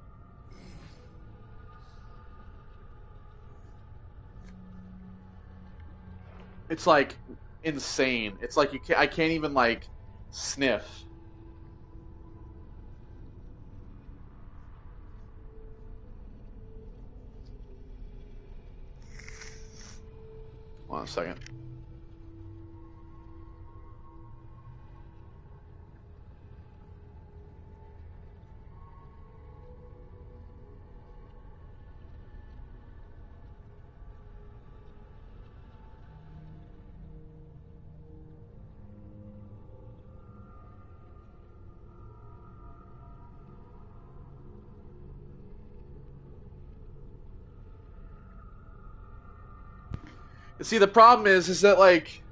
It's like insane. It's like I can't even like sniff. Hold on a second. See, the problem is that, like,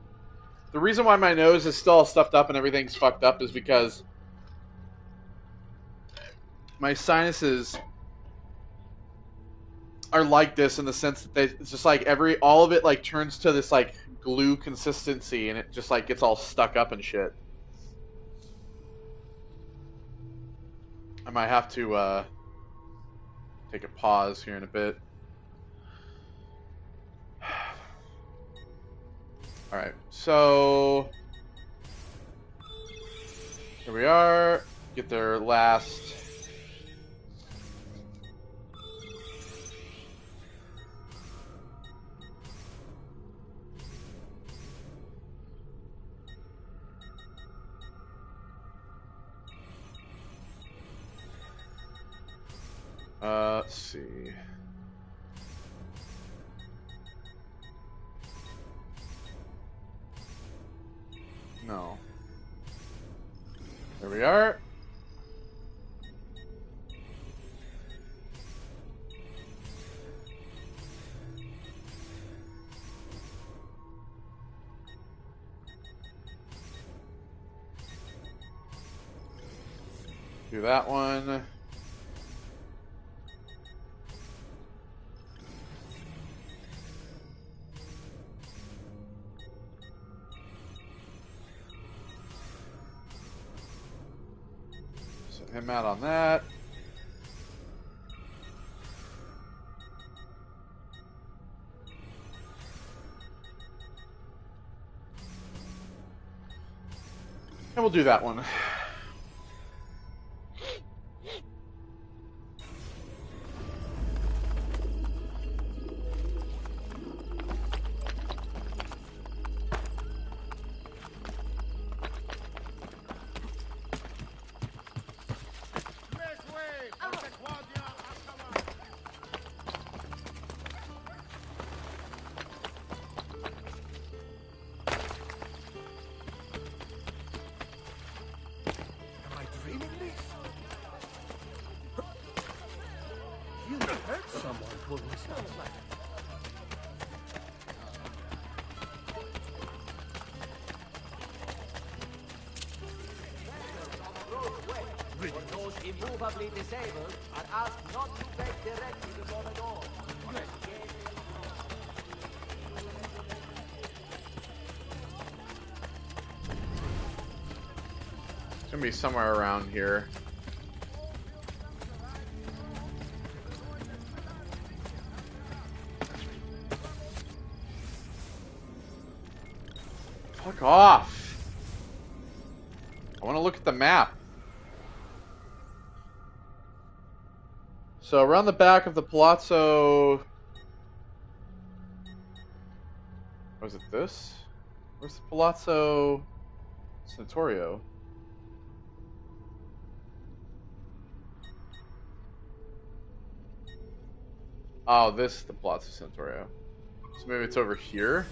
the reason why my nose is still all stuffed up and everything's fucked up is because my sinuses are like this in the sense that it's just like all of it, like, turns to this, like, glue consistency and it just, like, gets all stuck up and shit. I might have to, take a pause here in a bit. Alright, so here we are. Get their last let's see. No. There we are. Do that one. Him out on that. And we'll do that one. For those immovably disabled are asked not to beg directly before the door. It's gonna be somewhere around here. Fuck off! I want to look at the map. So around the back of the Palazzo... Was it this? Where's the Palazzo Centaurio? Oh, this is the Palazzo Centaurio. So maybe it's over here?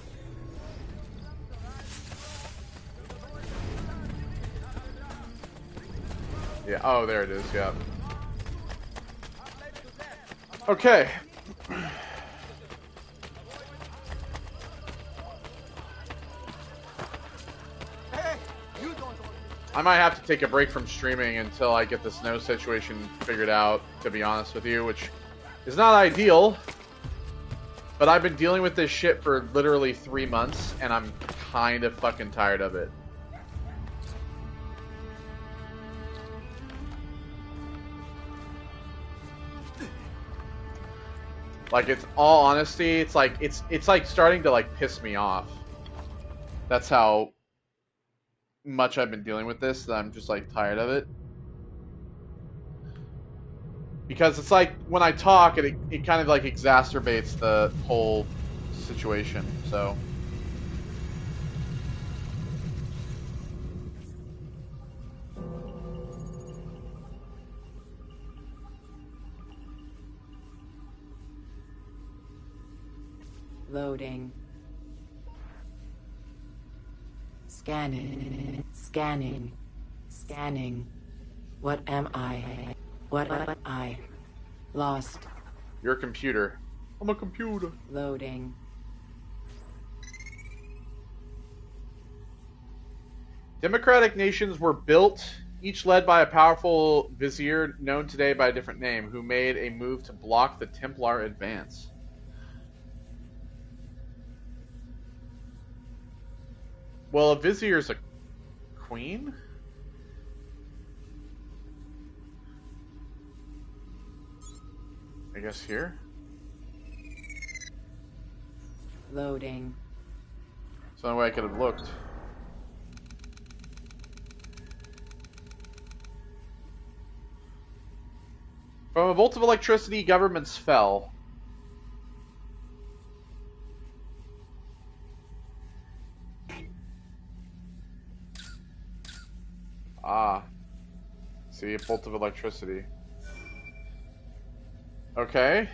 Yeah, oh, there it is, yeah. Okay. I might have to take a break from streaming until I get the snow situation figured out, to be honest with you, which is not ideal. But I've been dealing with this shit for literally 3 months, and I'm kind of fucking tired of it. Like, it's all honesty, it's like starting to like piss me off. That's how much I've been dealing with this, that I'm just like tired of it. Because it's like when I talk, it kind of like exacerbates the whole situation, so. Loading. Scanning. Scanning. Scanning. What am I? What am I? Lost. You're a computer. I'm a computer. Loading. Democratic nations were built, each led by a powerful vizier known today by a different name, who made a move to block the Templar advance. Well, a vizier's a queen? I guess here? Loading. It's the only way I could have looked. From a bolt of electricity, governments fell. Ah. See, a bolt of electricity. Okay.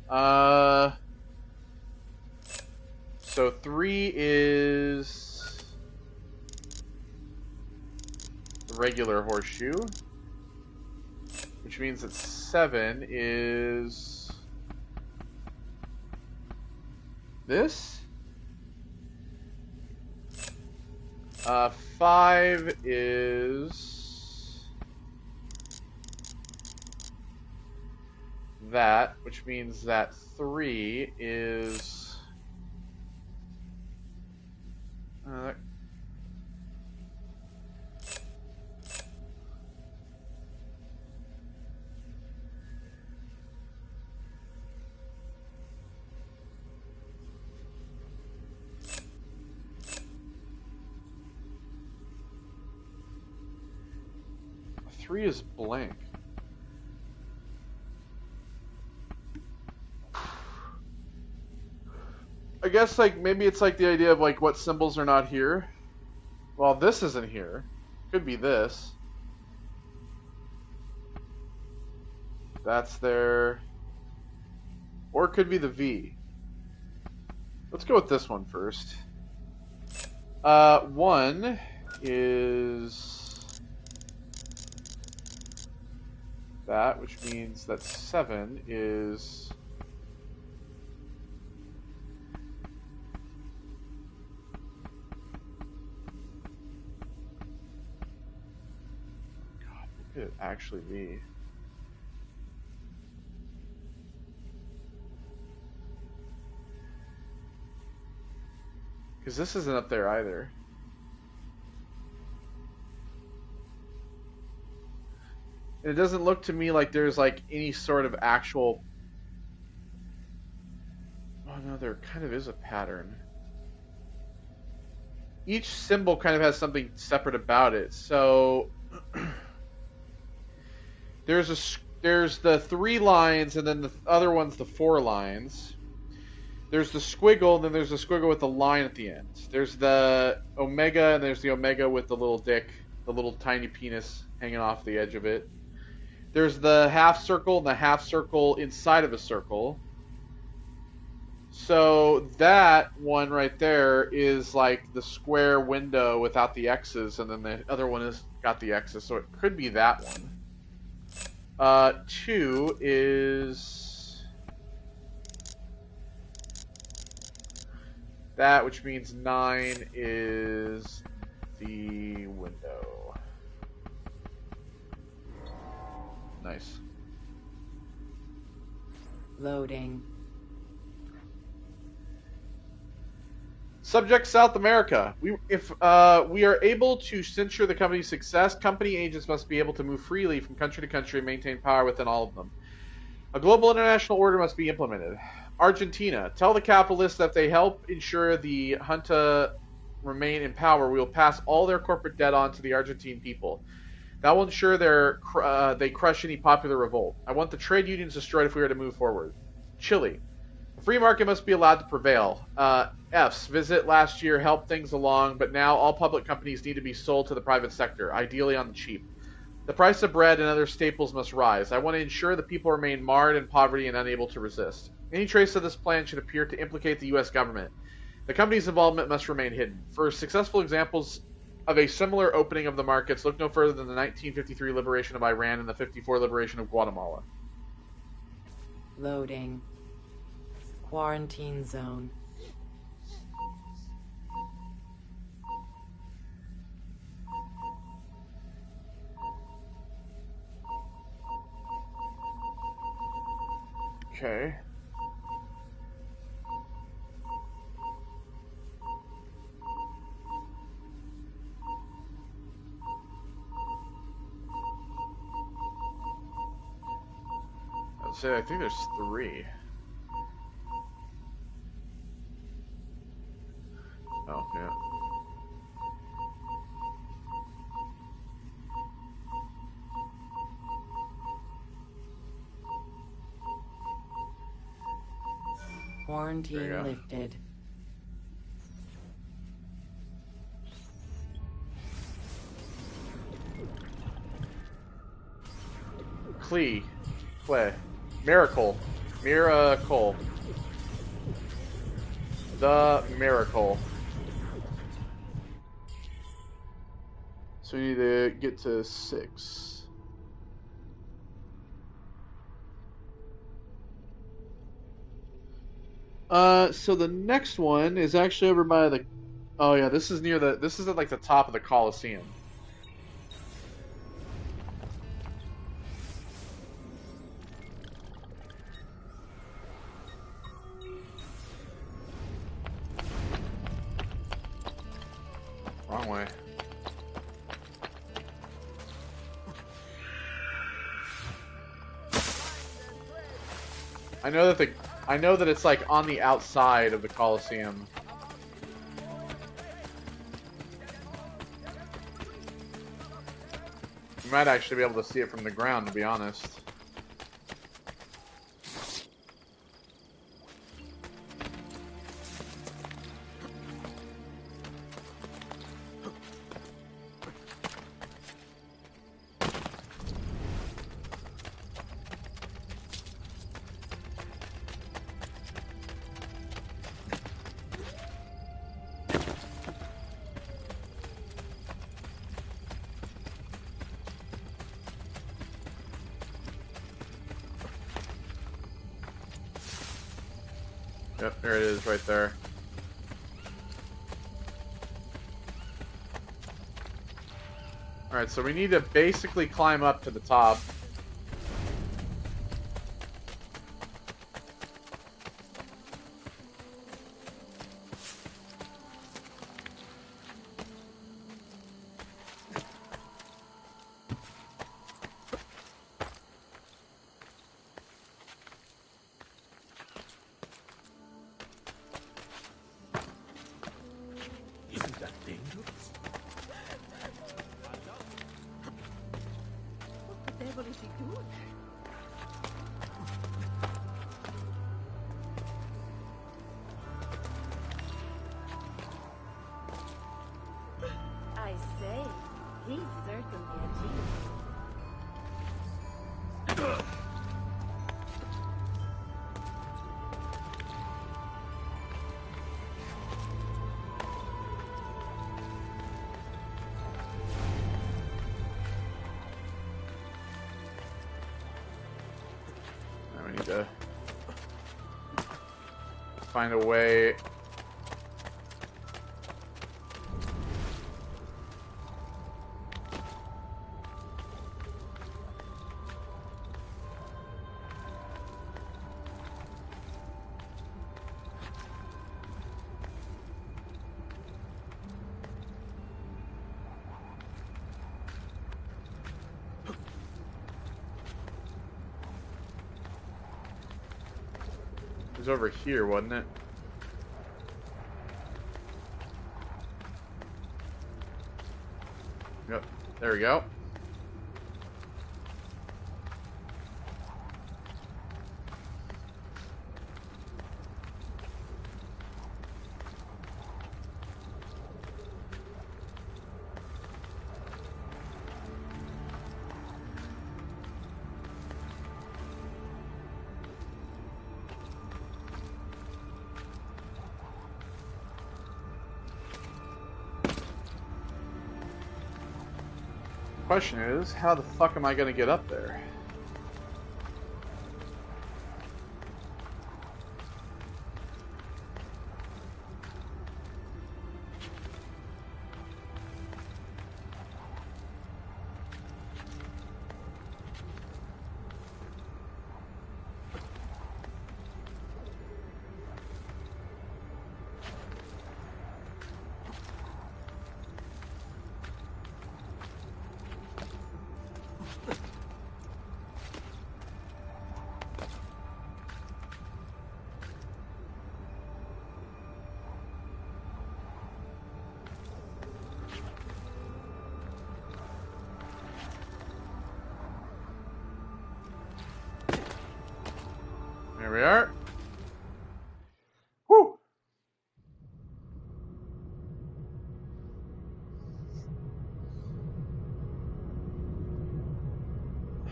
So 3 is the regular horseshoe, which means that 7 is this. 5 is that, which means that 3 is 3 is blank. I guess like maybe it's like the idea of like what symbols are not here. Well, this isn't here. Could be this. That's there. Or it could be the V. Let's go with this one first. 1 is that, which means that 7 is God, what could it actually be? Because this isn't up there either. And it doesn't look to me like there's like any sort of actual... Oh no, there kind of is a pattern. Each symbol kind of has something separate about it. So there's the 3 lines, and then the other one's the 4 lines. There's the squiggle, and then there's the squiggle with the line at the end. There's the omega, and there's the omega with the little dick, the little tiny penis hanging off the edge of it. There's the half circle, and the half circle inside of a circle. So that one right there is like the square window without the X's, and then the other one has got the X's, so it could be that one. 2 is... that, which means 9 is the window. Nice. Loading. Subject South America. If we are able to censure the company's success, company agents must be able to move freely from country to country and maintain power within all of them. A global international order must be implemented. Argentina. Tell the capitalists that if they help ensure the junta remain in power, we will pass all their corporate debt on to the Argentine people. That will ensure they crush any popular revolt. I want the trade unions destroyed if we are to move forward. Chile. Free market must be allowed to prevail. F's. Visit last year helped things along, but now all public companies need to be sold to the private sector, ideally on the cheap. The price of bread and other staples must rise. I want to ensure the people remain marred in poverty and unable to resist. Any trace of this plan should appear to implicate the U.S. government. The company's involvement must remain hidden. For successful examples of a similar opening of the markets, look no further than the 1953 liberation of Iran and the 54 liberation of Guatemala. Loading. Quarantine zone. Okay. I think there's 3. Oh, yeah. Quarantine lifted. Clay. Miracle. Miracle. The miracle. So we need to get to 6. So the next one is actually over by the... Oh yeah, this is near the... This is at like the top of the Colosseum. Wrong way. I know that it's like on the outside of the Colosseum. You might actually be able to see it from the ground, to be honest. Yep, there it is right there. Alright, so we need to basically climb up to the top. I say, he's certainly a genius. Now we need to find a way. It was over here, wasn't it? Yep, there we go. Question is, how the fuck am I gonna get up there? There we are. Woo!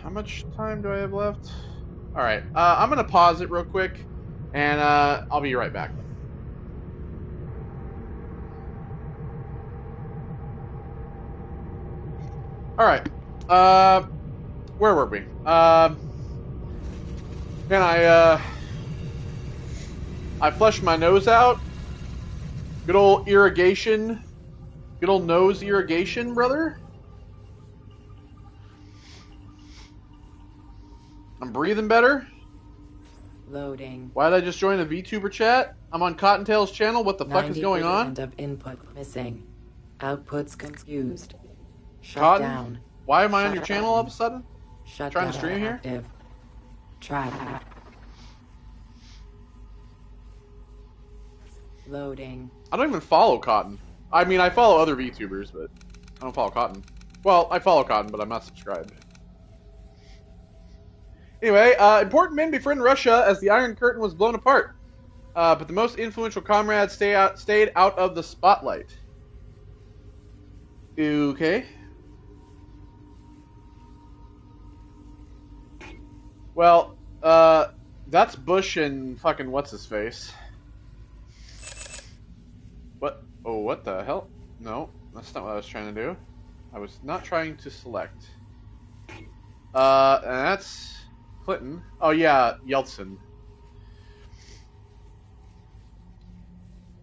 How much time do I have left? Alright, I'm gonna pause it real quick, and I'll be right back. Alright, where were we? Man, I flushed my nose out. Good old irrigation. Good old nose irrigation, brother. I'm breathing better. Loading. Why did I just join a VTuber chat? I'm on Cottontail's channel. What the fuck is going on? 90% of input missing. Outputs confused. Shut Cotton? down. Why am I on your channel all of a sudden? Shut Trying down. to stream here? Active. Try. Loading. I don't even follow Cotton. I mean, I follow other VTubers, but I don't follow Cotton. Well, I follow Cotton, but I'm not subscribed. Anyway, important men befriend Russia as the Iron Curtain was blown apart. But the most influential comrades stayed out of the spotlight. Okay. Well, that's Bush and fucking what's-his-face. What? Oh, what the hell? No, that's not what I was trying to do. I was not trying to select. And that's Clinton. Oh yeah, Yeltsin.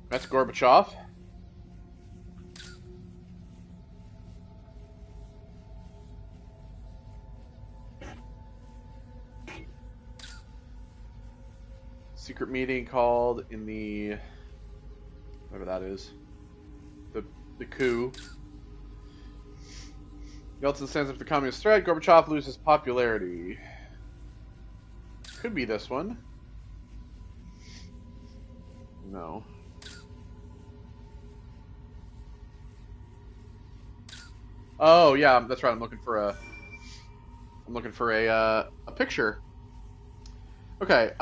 That's Gorbachev. Secret meeting called in the whatever that is. The coup. Yeltsin stands up for communist threat. Gorbachev loses popularity. Could be this one. No. Oh yeah, that's right. I'm looking for a picture. Okay.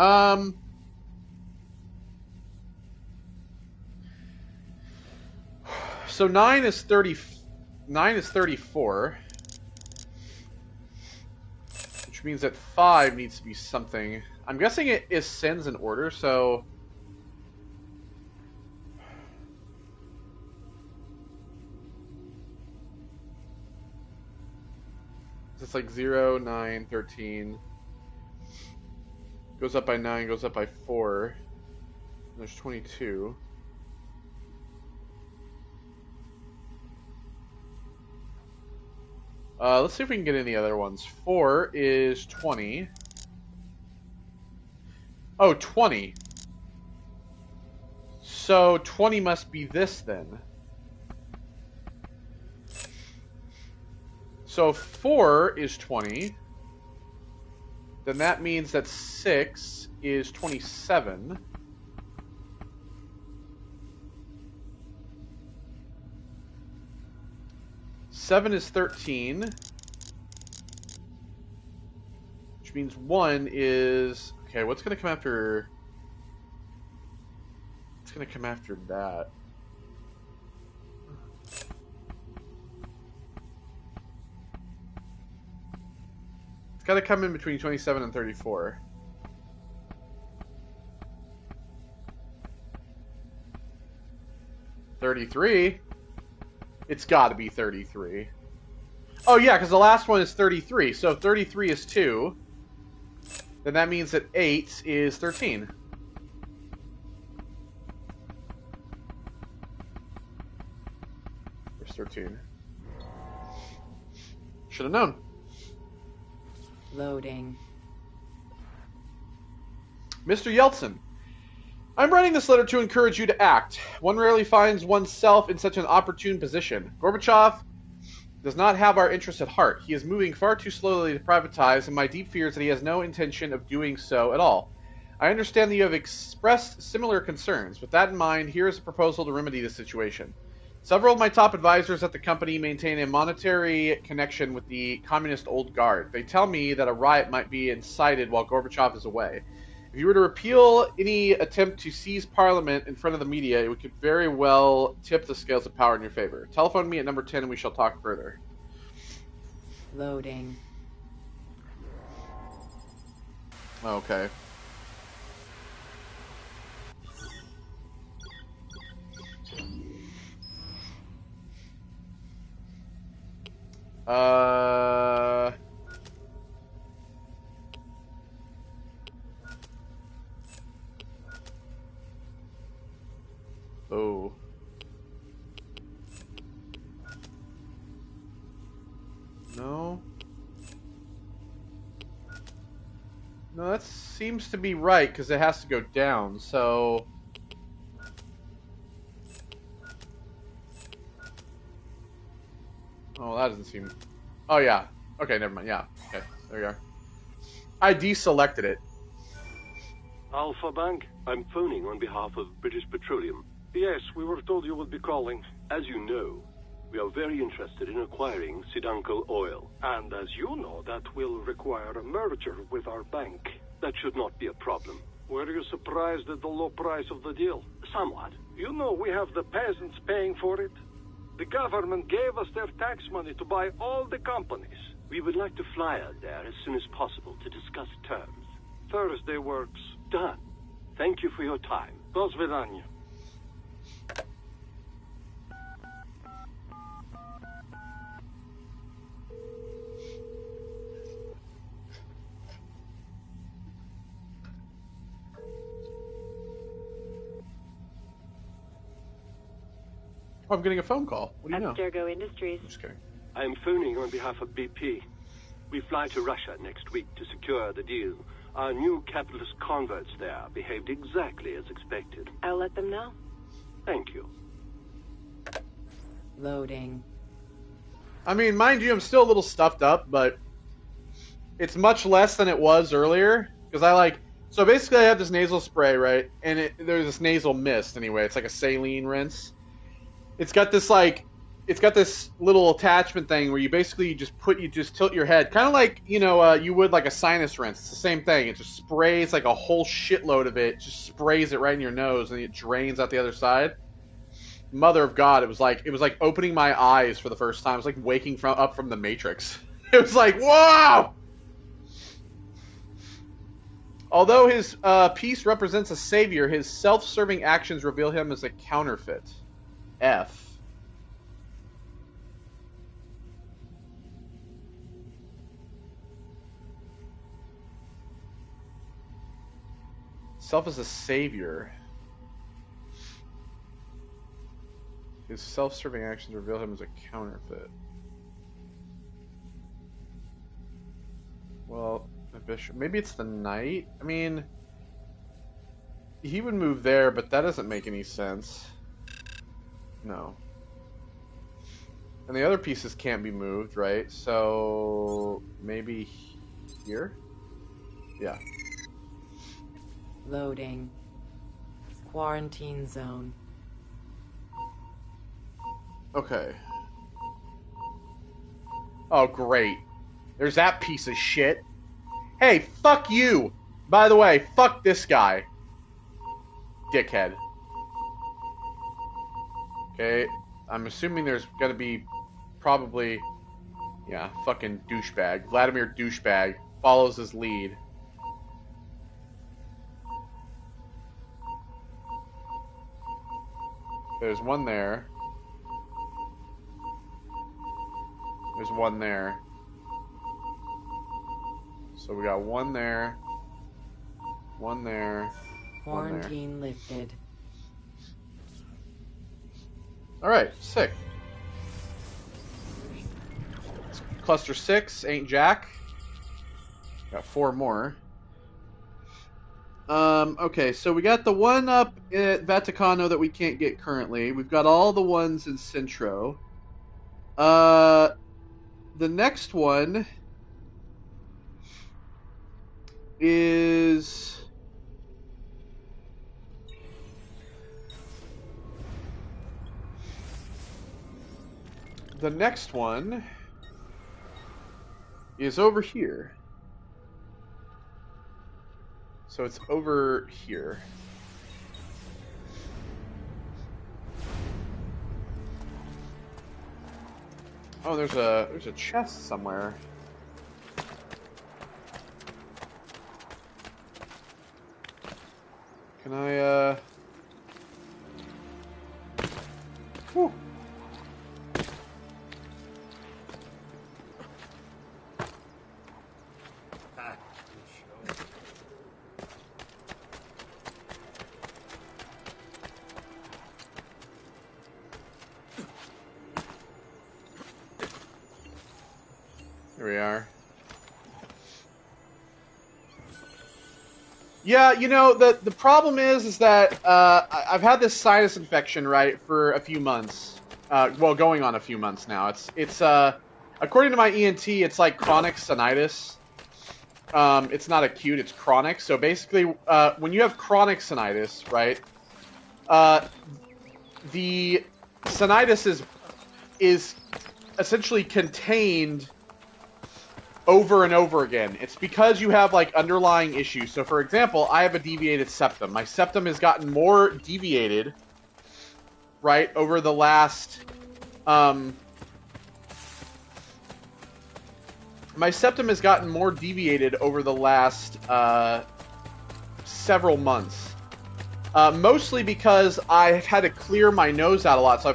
So 9 is 34, which means that 5 needs to be something. I'm guessing it is sends in order, so it's like 0, 9, 13. Goes up by 9, goes up by 4. There's 22. Let's see if we can get any other ones. 4 is 20. Oh, 20. So 20 must be this then. So 4 is 20. Then that means that 6 is 27. Seven is 13, which means 1 is okay. What's going to come after? What's going to come after that? It's got to come in between 27 and 34. $33. It's got to be 33. Oh yeah, because the last one is 33. So if 33 is 2, then that means that 8 is 13. Where's 13? Should have known. Loading. Mr. Yeltsin, I'm writing this letter to encourage you to act. One rarely finds oneself in such an opportune position. Gorbachev does not have our interests at heart. He is moving far too slowly to privatize, and my deep fear is that he has no intention of doing so at all. I understand that you have expressed similar concerns. With that in mind, here is a proposal to remedy the situation. Several of my top advisors at the company maintain a monetary connection with the communist old guard. They tell me that a riot might be incited while Gorbachev is away. If you were to repeal any attempt to seize Parliament in front of the media, it could very well tip the scales of power in your favor. Telephone me at number 10 and we shall talk further. Loading. Okay. Oh. No. No, that seems to be right, because it has to go down, so... Oh, that doesn't seem... Oh, yeah. Okay, never mind. Yeah. Okay, there we are. I deselected it. Alpha Bank, I'm phoning on behalf of British Petroleum. Yes, we were told you would be calling. As you know, We are very interested in acquiring Siduncle oil. And as you know, that will require a merger with our bank. That should not be a problem. Were you surprised at the low price of the deal? Somewhat. You know we have the peasants paying for it. The government gave us their tax money to buy all the companies. We would like to fly out there as soon as possible to discuss terms. Thursday works. Done. Thank you for your time. Do svidaniya. I'm getting a phone call. What do you know? Abstergo Industries. I'm just kidding. I am phoning on behalf of BP. We fly to Russia next week to secure the deal. Our new capitalist converts there behaved exactly as expected. I'll let them know. Thank you. Loading. I mean, mind you, I'm still a little stuffed up, but it's much less than it was earlier. Because so basically I have this nasal spray, right? And there's this nasal mist anyway. It's like a saline rinse. It's got this little attachment thing where you basically just tilt your head, kind of like you would like a sinus rinse. It's the same thing. It just sprays like a whole shitload of it, just sprays it right in your nose, and it drains out the other side. Mother of God, it was like opening my eyes for the first time. It was like waking up from the Matrix. It was like, whoa! Although his piece represents a savior, his self-serving actions reveal him as a counterfeit. F. Self as a savior. His self-serving actions reveal him as a counterfeit. Well, a bishop. Maybe it's the knight? I mean, he would move there, but that doesn't make any sense. No. And the other pieces can't be moved, right? So maybe here? Yeah. Loading. Quarantine zone. Okay. Oh, great. There's that piece of shit. Hey, fuck you! By the way, fuck this guy. Dickhead. Okay, I'm assuming there's gonna be probably, yeah, fucking douchebag. Vladimir douchebag follows his lead. There's one there. There's one there. So we got one there. One there. Quarantine lifted. Alright, sick. Cluster 6, ain't jack. Got 4 more. Okay, so we got the one up at Vaticano that we can't get currently. We've got all the ones in Centro. The next one is... The next one is over here. So it's over here. Oh, there's a chest somewhere. Can I Whew. Here we are. Yeah, you know, the problem is that I've had this sinus infection, right, for a few months. Well, going on a few months now. It's according to my ENT, it's like chronic sinusitis. It's not acute, it's chronic. So basically, when you have chronic sinusitis, right, the sinusitis is is essentially contained over and over again. It's because you have like underlying issues. So for example, I have a deviated septum. My septum has gotten more deviated, right, over the last my septum has gotten more deviated over the last several months. Mostly because I've had to clear my nose out a lot, so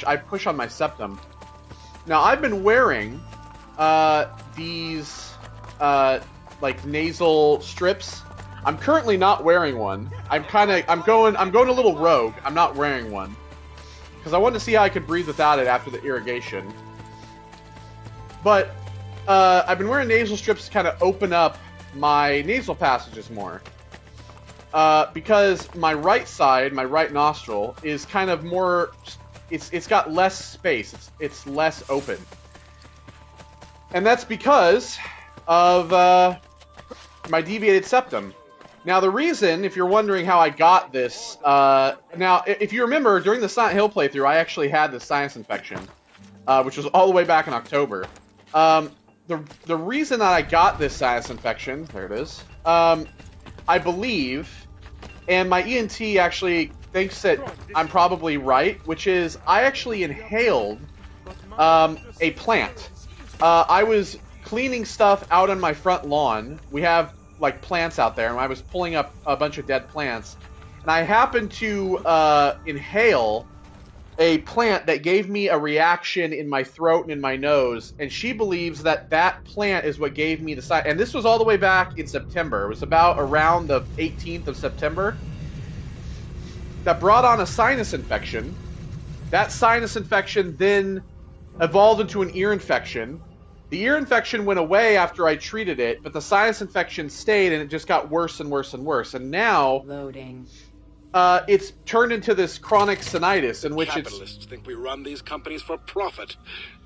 I push on my septum. Now I've been wearing these like nasal strips. I'm currently not wearing one. I'm going a little rogue. I'm not wearing one because I wanted to see how I could breathe without it after the irrigation. But I've been wearing nasal strips to kind of open up my nasal passages more. Because my right side, my right nostril, is kind of more... It's got less space. It's less open. And that's because of my deviated septum. Now, the reason, if you're wondering how I got this... now, if you remember, during the Silent Hill playthrough, I actually had this sinus infection, which was all the way back in October. The reason that I got this sinus infection... There it is. I believe... And my ENT actually thinks that I'm probably right, which is I actually inhaled a plant. I was cleaning stuff out on my front lawn. We have like plants out there, and I was pulling up a bunch of dead plants. And I happened to inhale a plant that gave me a reaction in my throat and in my nose. And she believes that that plant is what gave me the sinus. And this was all the way back in September. It was about around the 18th of September. That brought on a sinus infection. That sinus infection then evolved into an ear infection. The ear infection went away after I treated it, but the sinus infection stayed, and it just got worse and worse and worse. And now... Loading. It's turned into this chronic sinusitis in which Capitalists think we run these companies for profit.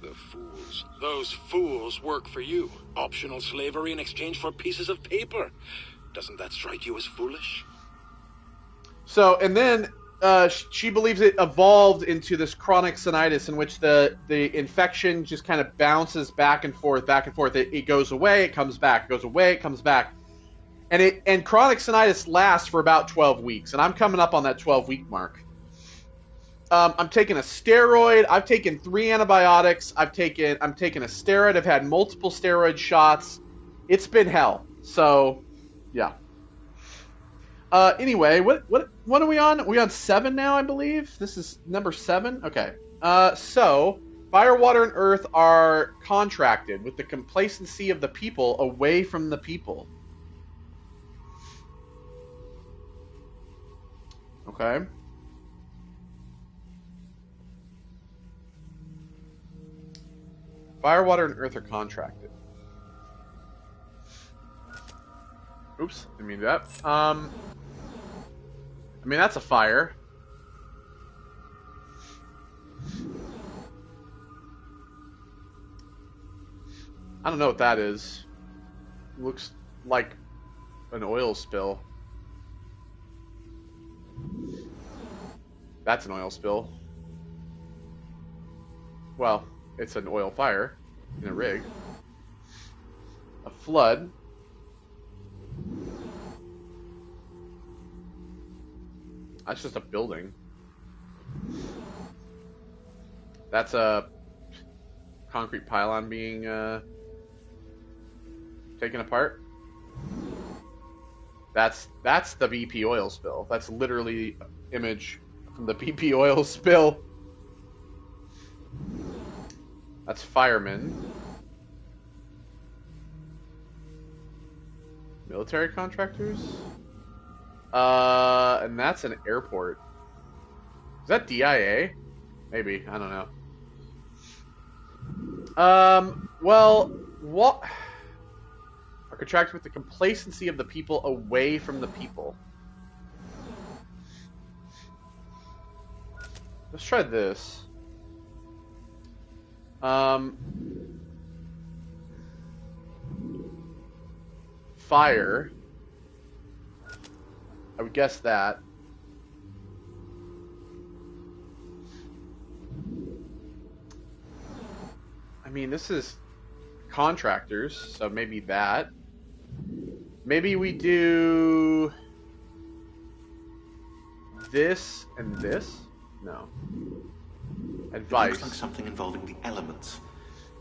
The fools. Those fools work for you. Optional slavery in exchange for pieces of paper. Doesn't that strike you as foolish? So, and then she believes it evolved into this chronic sinusitis in which the infection just kind of bounces back and forth, back and forth. It goes away, it comes back, it goes away, it comes back. And chronic sinusitis lasts for about 12 weeks, and I'm coming up on that 12-week mark. I'm taking a steroid. I've taken 3 antibiotics. I'm taking a steroid. I've had multiple steroid shots. It's been hell. So, yeah. Anyway, what are we on? Are we on 7 now, I believe? This is number 7? Okay. So, fire, water, and earth are contracted with the complacency of the people away from the people. Okay. Fire, water, and earth are contracted. Oops, didn't mean that. I mean, that's a fire. I don't know what that is. Looks like an oil spill. That's an oil spill. Well, it's an oil fire in a rig. A flood. That's just a building. That's a concrete pylon being taken apart. That's the BP oil spill. That's literally an image from the BP oil spill. That's firemen. Military contractors? And that's an airport. Is that DIA? Maybe. I don't know. Well, what... are contracted with the complacency of the people away from the people. Let's try this. Fire. I would guess that. I mean, this is contractors, so maybe that. Maybe we do this and this? No. Advice. It looks like something involving the elements,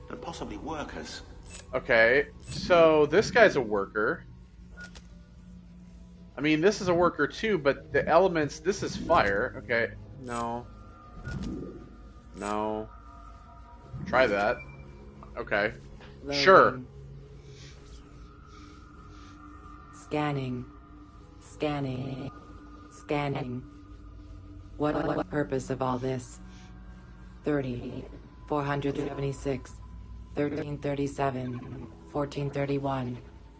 and possibly workers. Okay, so this guy's a worker. I mean, this is a worker too, but the elements, this is fire. Okay, no. No. Try that. Okay. Loading. Sure. Scanning. Scanning. Scanning. What purpose of all this? 30, 476, 1337, 1431,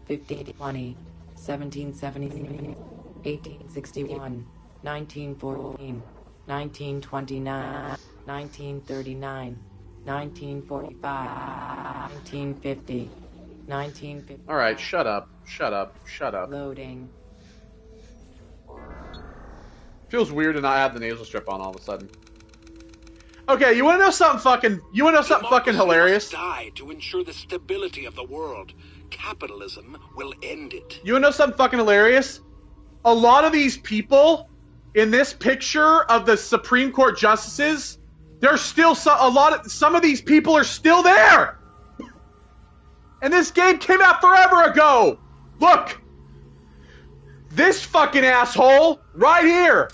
1520, 1770, 1861, 1914, 1929, 1939, 1945, 1950, 1950. Alright, shut up. Shut up. Shut up. Loading. Feels weird to not have the nasal strip on all of a sudden. Okay, you wanna know something fucking hilarious? Die to ensure the stability of the world. Capitalism will end it. You wanna know something fucking hilarious? A lot of these people in this picture of the Supreme Court justices, there's still some of these people are still there! And this game came out forever ago! Look! This fucking asshole, right here!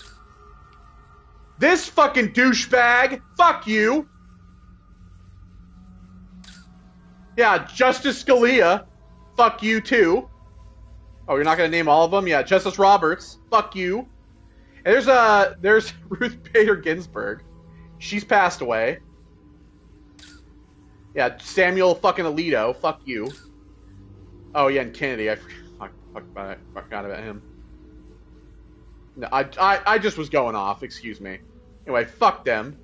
This fucking douchebag, fuck you! Yeah, Justice Scalia, fuck you too. Oh, you're not gonna name all of them? Yeah, Justice Roberts, fuck you. And there's Ruth Bader Ginsburg. She's passed away. Yeah, Samuel fucking Alito, fuck you. Oh yeah, and Kennedy, I forgot about him. No, I just was going off, excuse me. Anyway, fuck them.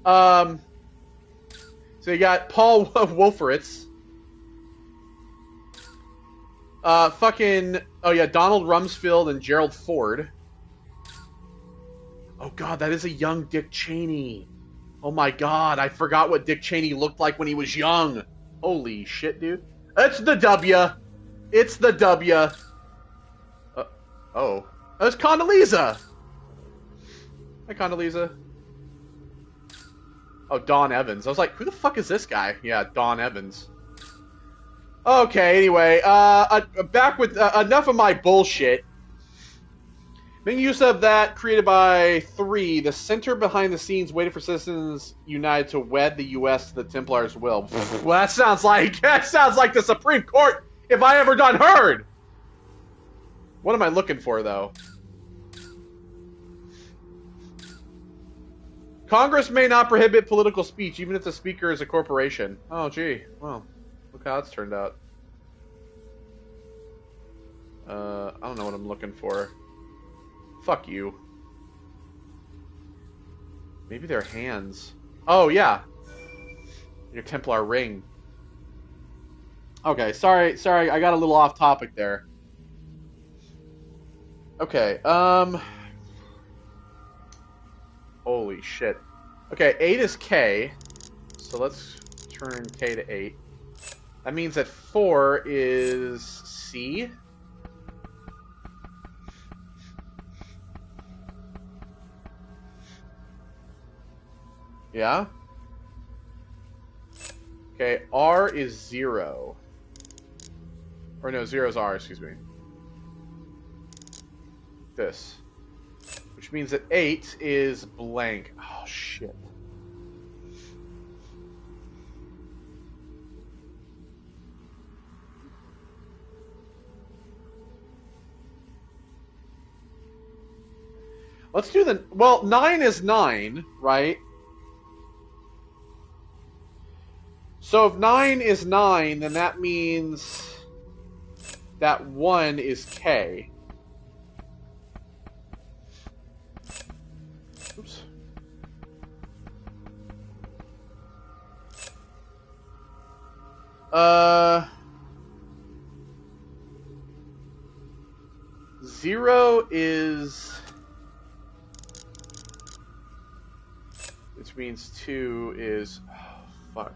So you got Paul Wolfowitz. Oh yeah, Donald Rumsfeld and Gerald Ford. Oh god, that is a young Dick Cheney. Oh my god, I forgot what Dick Cheney looked like when he was young. Holy shit, dude. It's the W. It's the W. Oh. That's Condoleezza. Hi, Condoleezza. Oh, Don Evans. I was like, who the fuck is this guy? Yeah, Don Evans. Okay, anyway, back with enough of my bullshit. Making use of that, created by 3, the center behind the scenes waited for citizens united to wed the U.S. to the Templars' will. Well, that sounds like the Supreme Court if I ever done heard. What am I looking for, though? Congress may not prohibit political speech, even if the speaker is a corporation. Oh, gee. Well, look how it's turned out. I don't know what I'm looking for. Fuck you. Maybe they're hands. Oh, yeah. Your Templar ring. Okay, sorry, I got a little off topic there. Okay, holy shit. Okay, 8 is K, so let's turn K to 8. That means that 4 is C. Yeah? Okay, R is 0. Or no, 0 is R, excuse me. This. Which means that 8 is blank. Oh, shit. Let's do the... Well, 9 is 9, right? So if 9 is 9, then that means that 1 is K. Oops. Zero is... Which means 2 is... Oh, fuck.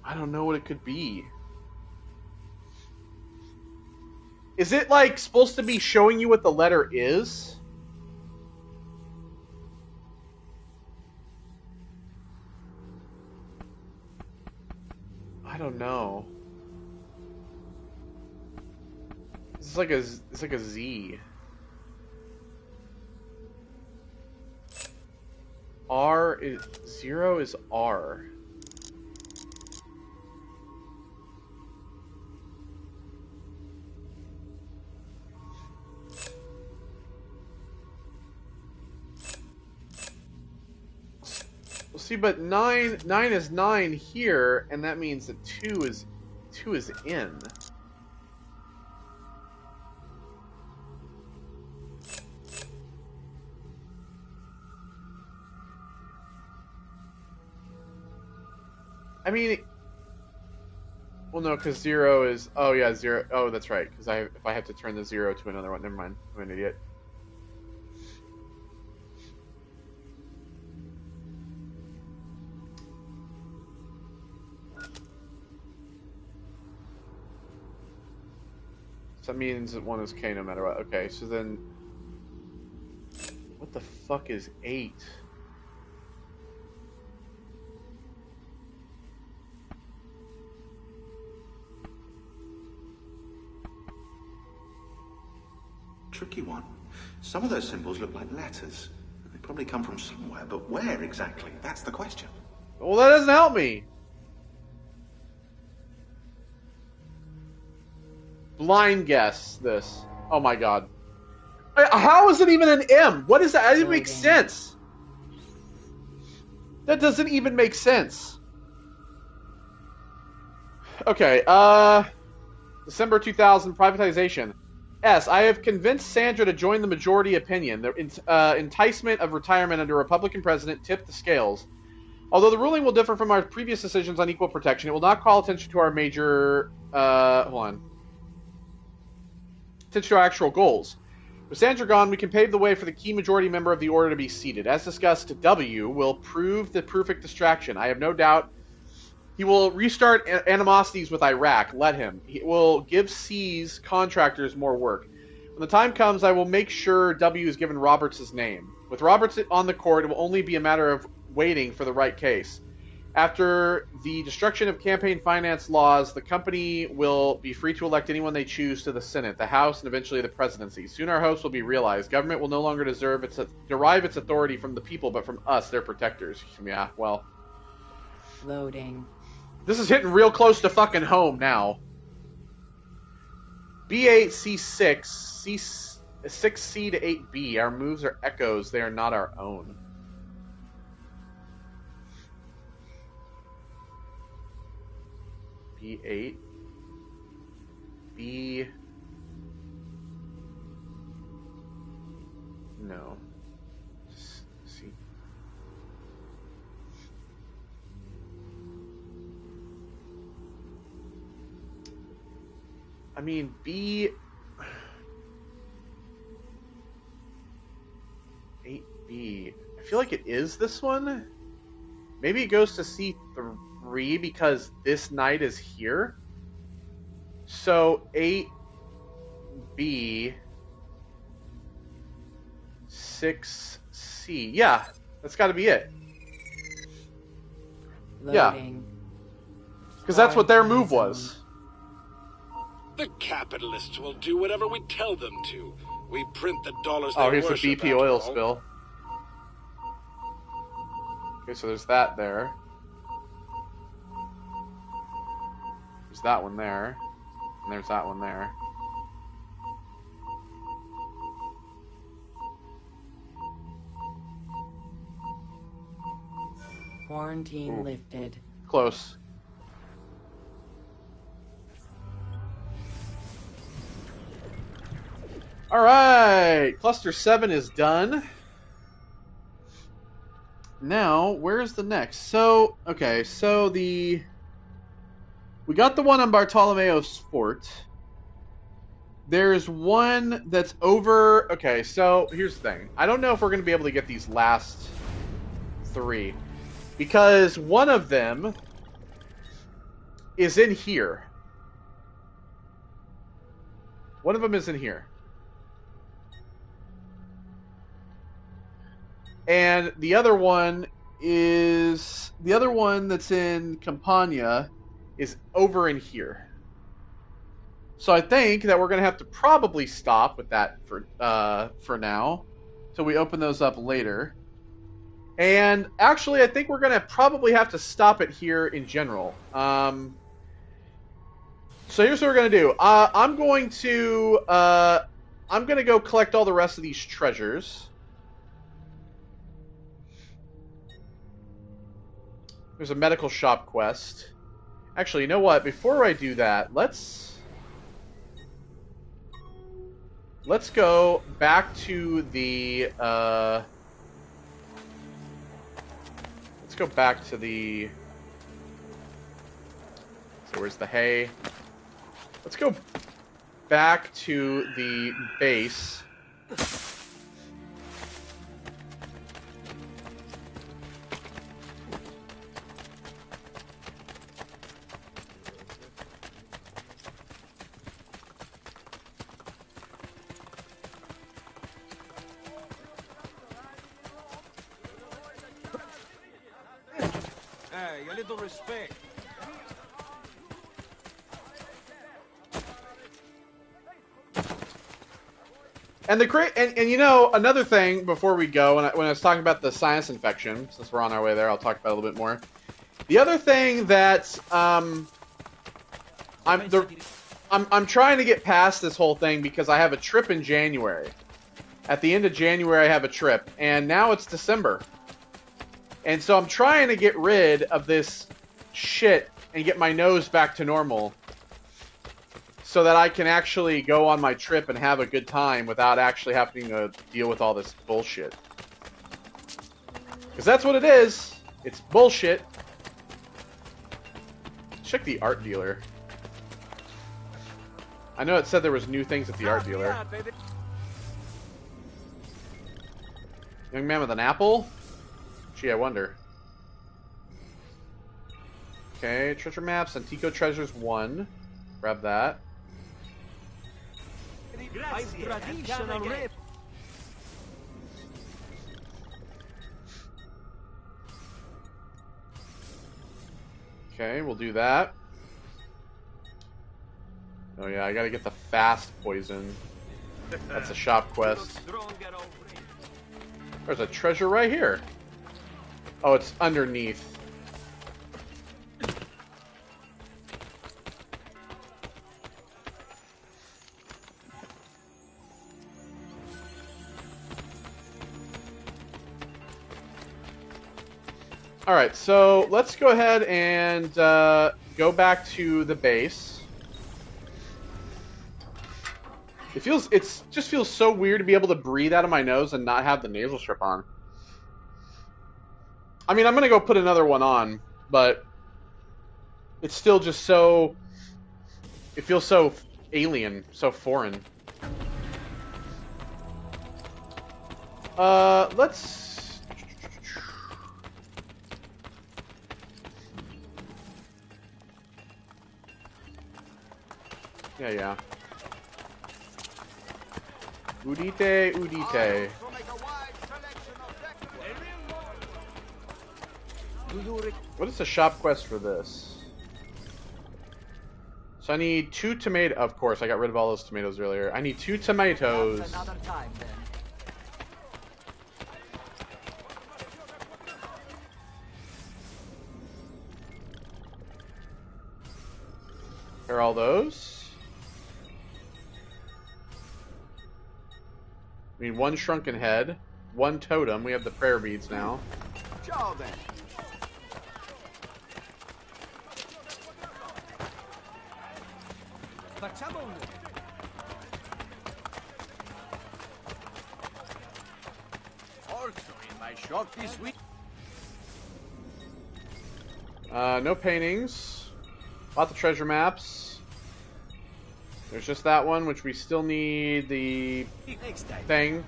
I don't know what it could be. Is it, like, supposed to be showing you what the letter is? I don't know. It's like a Z. R is 0 is R. Well, see, but 9 is 9 here, and that means that 2 is in. I mean, well, no, because 0 is, oh yeah, 0. Oh, that's right. Because if I have to turn the 0 to another one, never mind. I'm an idiot. So that means that 1 is K no matter what. Okay, so then, what the fuck is 8? Tricky one. Some of those symbols look like letters. They probably come from somewhere, but where exactly? That's the question. Well, that doesn't help me. Blind guess this. Oh my god. How is it even an M? What is that? That doesn't make sense. That doesn't even make sense. Okay, December 2000, privatization. S. I have convinced Sandra to join the majority opinion. The enticement of retirement under a Republican president tipped the scales. Although the ruling will differ from our previous decisions on equal protection, it will not call attention to our major... attention to our actual goals. With Sandra gone, we can pave the way for the key majority member of the order to be seated. As discussed, W will prove the perfect distraction. I have no doubt he will restart animosities with Iraq. Let him. He will give C's contractors more work. When the time comes, I will make sure W is given Roberts' name. With Roberts on the court, it will only be a matter of waiting for the right case. After the destruction of campaign finance laws, the company will be free to elect anyone they choose to the Senate, the House, and eventually the presidency. Soon our hopes will be realized. Government will no longer derive its authority from the people, but from us, their protectors. Yeah, well. Loading. This is hitting real close to fucking home now. B8, C6, C6C to 8B. Our moves are echoes. They are not our own. B8. B... No. C. I mean, B... 8B. I feel like it is this one. Maybe it goes to C3 because this knight is here. So 8B, 6C. Yeah, that's got to be it. Loading. Yeah. Because that's what their move was. The capitalists will do whatever we tell them to. We print the dollars they Oh, here's the worship, BP oil spill. Okay, so there's that there. There's that one there. And there's that one there. Quarantine lifted. Close. Alright! Cluster 7 is done. Now, where's the next? So, okay, so we got the one on Bartolomeo's Fort. There's one that's over... Okay, so here's the thing. I don't know if we're going to be able to get these last 3. Because one of them is in here. One of them is in here. And the other one that's in Campania is over in here. So I think that we're going to have to probably stop with that for now, till we open those up later. And actually, I think we're going to probably have to stop it here in general. So here's what we're going to do. I'm going to go collect all the rest of these treasures. There's a medical shop quest. Actually, you know what? Before I do that, let's go back to the so where's the hay? Let's go back to the base. Hey, a little respect. And and you know, another thing before we go, when I was talking about the sinus infection, since we're on our way there, I'll talk about it a little bit more. The other thing that I'm trying to get past this whole thing because I have a trip in January. At the end of January, I have a trip, and now it's December. And so I'm trying to get rid of this shit and get my nose back to normal so that I can actually go on my trip and have a good time without actually having to deal with all this bullshit. Because that's what it is. It's bullshit. Check the art dealer. I know it said there was new things at the art dealer. Young man with an apple? Gee, I wonder. Okay, treasure maps, Antico Treasures 1. Grab that. Okay, we'll do that. Oh yeah, I gotta get the fast poison. That's a shop quest. There's a treasure right here. Oh, it's underneath. Alright, so let's go ahead and go back to the base. It just feels so weird to be able to breathe out of my nose and not have the nasal strip on. I mean, I'm going to go put another one on, but it's still just so... It feels so alien, so foreign. Let's... Yeah. Udite, udite. What is the shop quest for this? So I need 2 tomatoes. Of course, I got rid of all those tomatoes earlier. I need 2 tomatoes. Are all those? We need 1 shrunken head, 1 totem. We have the prayer beads now. Ciao then. Also in my shop this week. No paintings. Bought the treasure maps. There's just that one, which we still need the thing.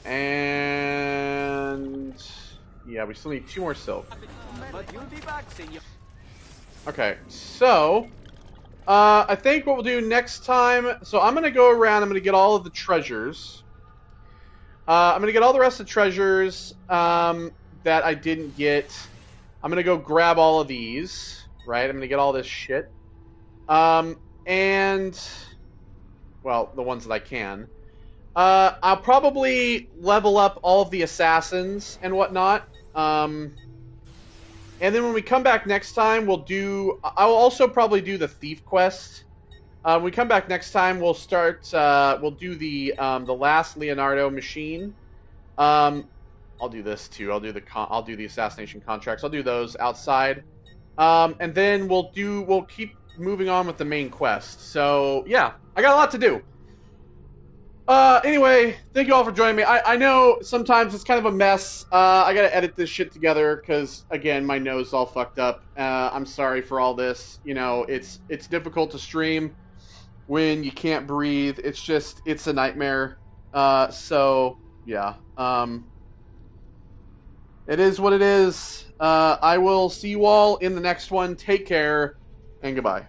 And Yeah, we still need 2 more silk. But you'll be back, senor. Okay, so I think what we'll do next time. So I'm gonna go around. I'm gonna get all of the treasures. I'm gonna get all the rest of the treasures that I didn't get. I'm gonna go grab all of these. Right, I'm gonna get all this shit. And well, the ones that I can. I'll probably level up all of the assassins and whatnot. And then when we come back next time, we'll do... I'll also probably do the thief quest. When we come back next time, we'll start... we'll do the last Leonardo machine. I'll do this too. I'll do the assassination contracts. I'll do those outside. And then we'll keep moving on with the main quest. So yeah, I got a lot to do. Anyway, thank you all for joining me. I know sometimes it's kind of a mess. I gotta edit this shit together because, again, my nose is all fucked up. I'm sorry for all this. You know, it's difficult to stream when you can't breathe. It's a nightmare. So, yeah. It is what it is. I will see you all in the next one. Take care, and goodbye.